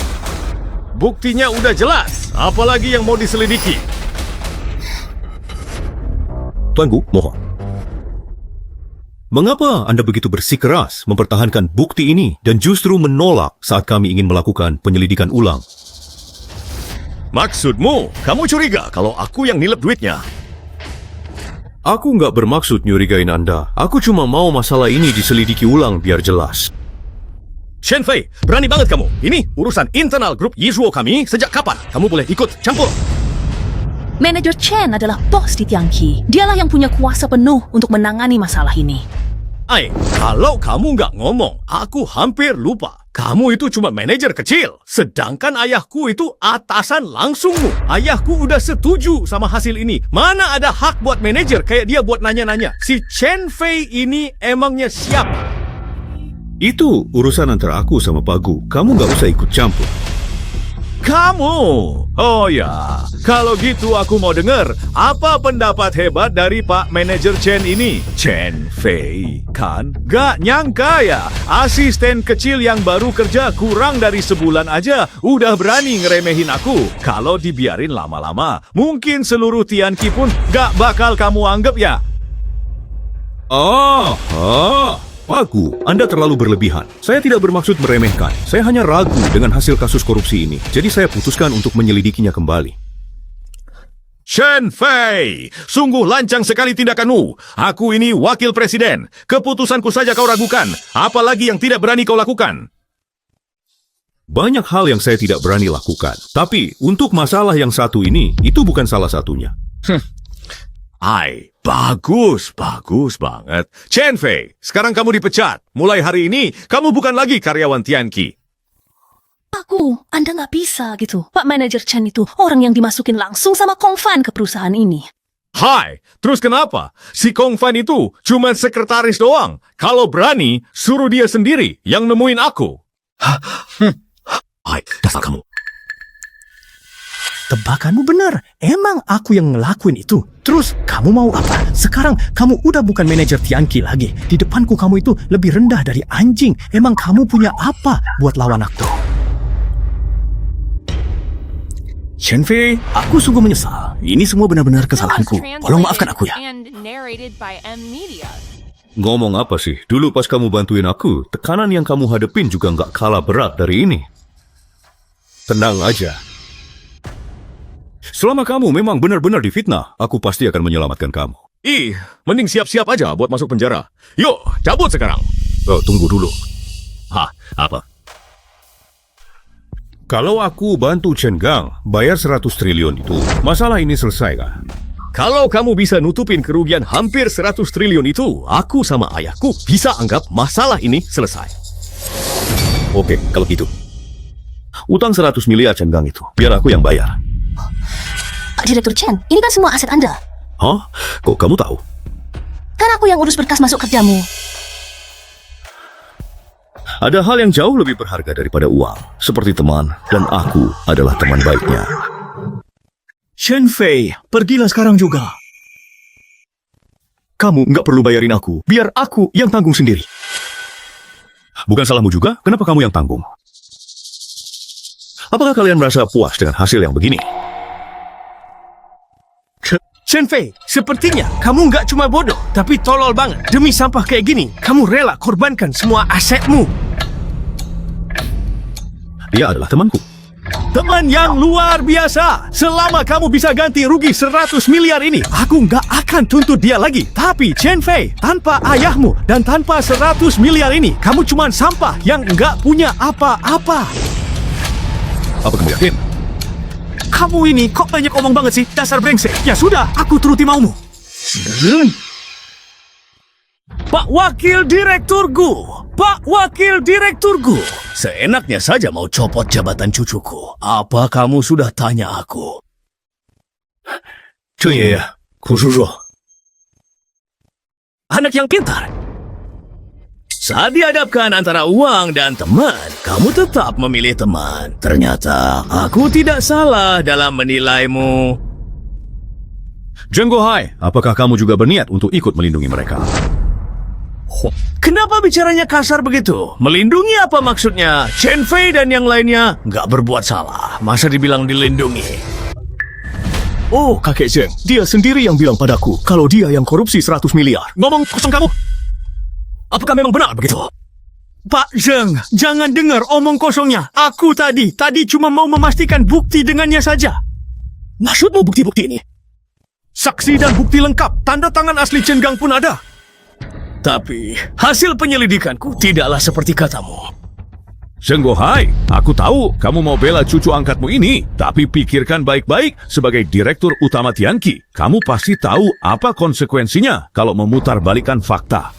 Buktinya udah jelas, apalagi yang mau diselidiki? Tuan Gu, mohon. Mengapa Anda begitu bersikeras mempertahankan bukti ini dan justru menolak saat kami ingin melakukan penyelidikan ulang? Maksudmu, kamu curiga kalau aku yang nilep duitnya? Aku nggak bermaksud nyurigain Anda. Aku cuma mau masalah ini diselidiki ulang biar jelas. Chen Fei, berani banget kamu. Ini urusan internal grup Yizhuo kami. Sejak kapan kamu boleh ikut campur? Manajer Chen adalah bos di Tiangqi. Dialah yang punya kuasa penuh untuk menangani masalah ini. Ai, kalau kamu nggak ngomong, aku hampir lupa. Kamu itu cuma manajer kecil, sedangkan ayahku itu atasan langsungmu. Ayahku udah setuju sama hasil ini. Mana ada hak buat manajer kayak dia buat nanya-nanya. Si Chen Fei ini emangnya siapa? Itu urusan antara aku sama Pak Gu. Kamu nggak usah ikut campur. Kamu? Oh ya, kalau gitu aku mau dengar apa pendapat hebat dari Pak Manajer Chen ini. Chen Fei, kan? Gak nyangka ya, asisten kecil yang baru kerja kurang dari sebulan aja udah berani ngeremehin aku. Kalau dibiarin lama-lama, mungkin seluruh Tiangqi pun gak bakal kamu anggap ya. Pak Gu, Anda terlalu berlebihan. Saya tidak bermaksud meremehkan. Saya hanya ragu dengan hasil kasus korupsi ini. Jadi saya putuskan untuk menyelidikinya kembali. Chen Fei, sungguh lancang sekali tindakanmu. Aku ini wakil presiden. Keputusanku saja kau ragukan. Apalagi yang tidak berani kau lakukan. Banyak hal yang saya tidak berani lakukan. Tapi untuk masalah yang satu ini, itu bukan salah satunya. Ai, bagus banget. Chen Fei, sekarang kamu dipecat. Mulai hari ini, kamu bukan lagi karyawan Tiangqi. Aku, Anda nggak bisa gitu. Pak Manajer Chen itu orang yang dimasukin langsung sama Kong Fan ke perusahaan ini. Hai, terus kenapa? Si Kong Fan itu cuma sekretaris doang. Kalau berani, suruh dia sendiri yang nemuin aku. Hai, dasar kamu. Tebakanmu benar. Emang aku yang ngelakuin itu. Terus, kamu mau apa? Sekarang, kamu udah bukan manajer Tiangqi lagi. Di depanku kamu itu lebih rendah dari anjing. Emang kamu punya apa buat lawan aku? Chen Fei, aku sungguh menyesal. Ini semua benar-benar kesalahanku. Tolong maafkan aku ya. And narrated by M Media. Ngomong apa sih? Dulu pas kamu bantuin aku, tekanan yang kamu hadepin juga nggak kalah berat dari ini. Tenang aja. Selama kamu memang benar-benar difitnah, aku pasti akan menyelamatkan kamu. Mending siap-siap aja buat masuk penjara. Yuk, cabut sekarang. Oh, tunggu dulu. Hah, apa? Kalau aku bantu Chen Gang bayar 100 triliun itu, masalah ini selesai kan? Kalau kamu bisa nutupin kerugian hampir 100 triliun itu, aku sama ayahku bisa anggap masalah ini selesai. Oke, kalau gitu. Utang 100 miliar Chen Gang itu, biar aku yang bayar. Pak Direktur Chen, ini kan semua aset Anda. Hah? Kok kamu tahu? Kan aku yang urus berkas masuk kerjamu. Ada hal yang jauh lebih berharga daripada uang, seperti teman, dan aku adalah teman baiknya. Chen Fei, pergilah sekarang juga. Kamu nggak perlu bayarin aku, biar aku yang tanggung sendiri. Bukan salahmu juga, kenapa kamu yang tanggung? Apakah kalian merasa puas dengan hasil yang begini? Chen Fei, sepertinya kamu nggak cuma bodoh, tapi tolol banget. Demi sampah kayak gini, kamu rela korbankan semua asetmu. Dia adalah temanku. Teman yang luar biasa. Selama kamu bisa ganti rugi 100 miliar ini, aku nggak akan tuntut dia lagi. Tapi Chen Fei, tanpa ayahmu dan tanpa 100 miliar ini, kamu cuma sampah yang nggak punya apa-apa. Apa kamu yakin? Kamu ini kok banyak omong banget sih, dasar brengsek. Ya sudah, aku turuti maumu. Pak Wakil Direkturku, Pak Wakil Direkturku. Seenaknya saja mau copot jabatan cucuku. Apa kamu sudah tanya aku? 郑爷爷，孔叔叔， Anak yang pintar. Saat dihadapkan antara uang dan teman, kamu tetap memilih teman. Ternyata aku tidak salah dalam menilaimu. Zheng Guohai, apakah kamu juga berniat untuk ikut melindungi mereka? Kenapa bicaranya kasar begitu? Melindungi apa maksudnya? Chen Fei dan yang lainnya nggak berbuat salah. Masa dibilang dilindungi? Oh, kakek Zheng, dia sendiri yang bilang padaku kalau dia yang korupsi 100 miliar. Ngomong kosong kamu. Apakah memang benar begitu? Pak Zheng, jangan dengar omong kosongnya. Aku tadi cuma mau memastikan bukti dengannya saja. Maksudmu bukti-bukti ini? Saksi dan bukti lengkap, tanda tangan asli Chen Gang pun ada. Tapi hasil penyelidikanku tidaklah seperti katamu. Zheng Guohai, aku tahu kamu mau bela cucu angkatmu ini, tapi pikirkan baik-baik sebagai direktur utama Tianqi. Kamu pasti tahu apa konsekuensinya kalau memutarbalikkan fakta.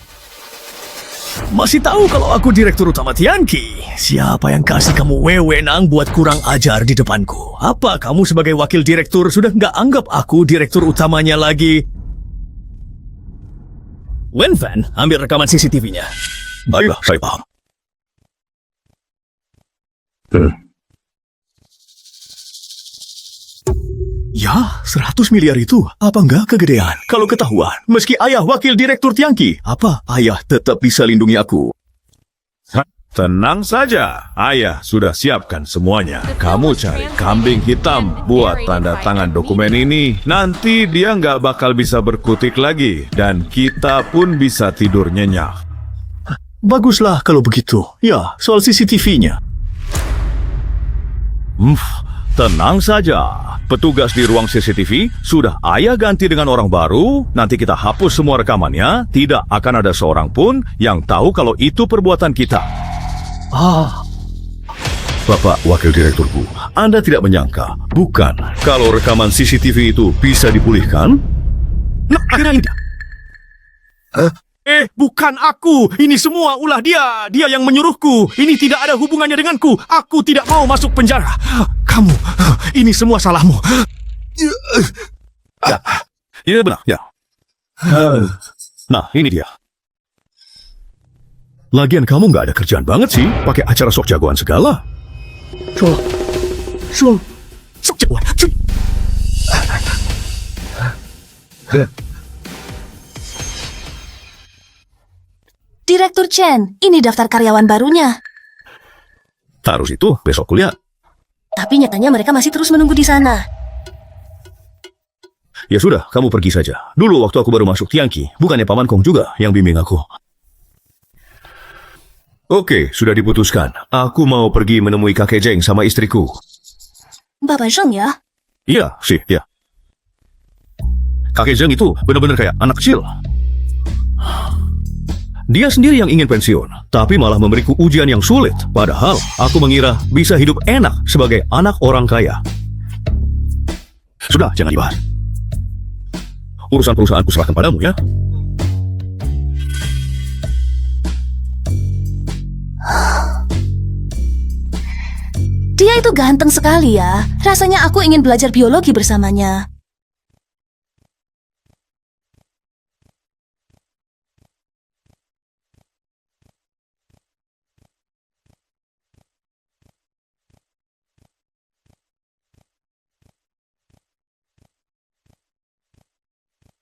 Masih tahu kalau aku direktur utama Tianqi? Siapa yang kasih kamu wewenang buat kurang ajar di depanku? Apa kamu sebagai wakil direktur sudah nggak anggap aku direktur utamanya lagi? Wen Fan, ambil rekaman CCTV-nya. Baiklah, saya paham. Ya, 100 miliar itu apa enggak kegedean? Kalau ketahuan, meski ayah wakil direktur Tianqi, apa ayah tetap bisa lindungi aku? Tenang saja, ayah sudah siapkan semuanya. Kamu cari kambing hitam buat tanda tangan dokumen ini. Nanti dia nggak bakal bisa berkutik lagi, dan kita pun bisa tidur nyenyak. Baguslah kalau begitu. Ya, soal CCTV-nya. Tenang saja, petugas di ruang CCTV sudah ayah ganti dengan orang baru. Nanti kita hapus semua rekamannya. Tidak akan ada seorang pun yang tahu kalau itu perbuatan kita. Bapak Wakil Direkturku, Anda tidak menyangka, bukan, kalau rekaman CCTV itu bisa dipulihkan? Nah, akhirnya tidak. Bukan aku. Ini semua ulah dia. Dia yang menyuruhku. Ini tidak ada hubungannya denganku. Aku tidak mau masuk penjara. Kamu, ini semua salahmu. Ya, benar, ya. Nah, ini dia. Lagian kamu nggak ada kerjaan banget sih, pakai acara sok jagoan segala. Sok jagoan. Direktur Chen, ini daftar karyawan barunya. Taruh situ, besok kuliah. Tapi nyatanya mereka masih terus menunggu di sana. Ya sudah, kamu pergi saja. Dulu waktu aku baru masuk Tianqi, bukannya Paman Kong juga yang bimbing aku. Oke, sudah diputuskan. Aku mau pergi menemui kakek Zheng sama istriku. Bapak Zheng ya? Iya, sih, ya. Kakek Zheng itu benar-benar kayak anak kecil. Dia sendiri yang ingin pensiun, tapi malah memberiku ujian yang sulit. Padahal aku mengira bisa hidup enak sebagai anak orang kaya. Sudah, jangan dibahas. Urusan perusahaanku serahkan padamu ya. Dia itu ganteng sekali ya. Rasanya aku ingin belajar biologi bersamanya.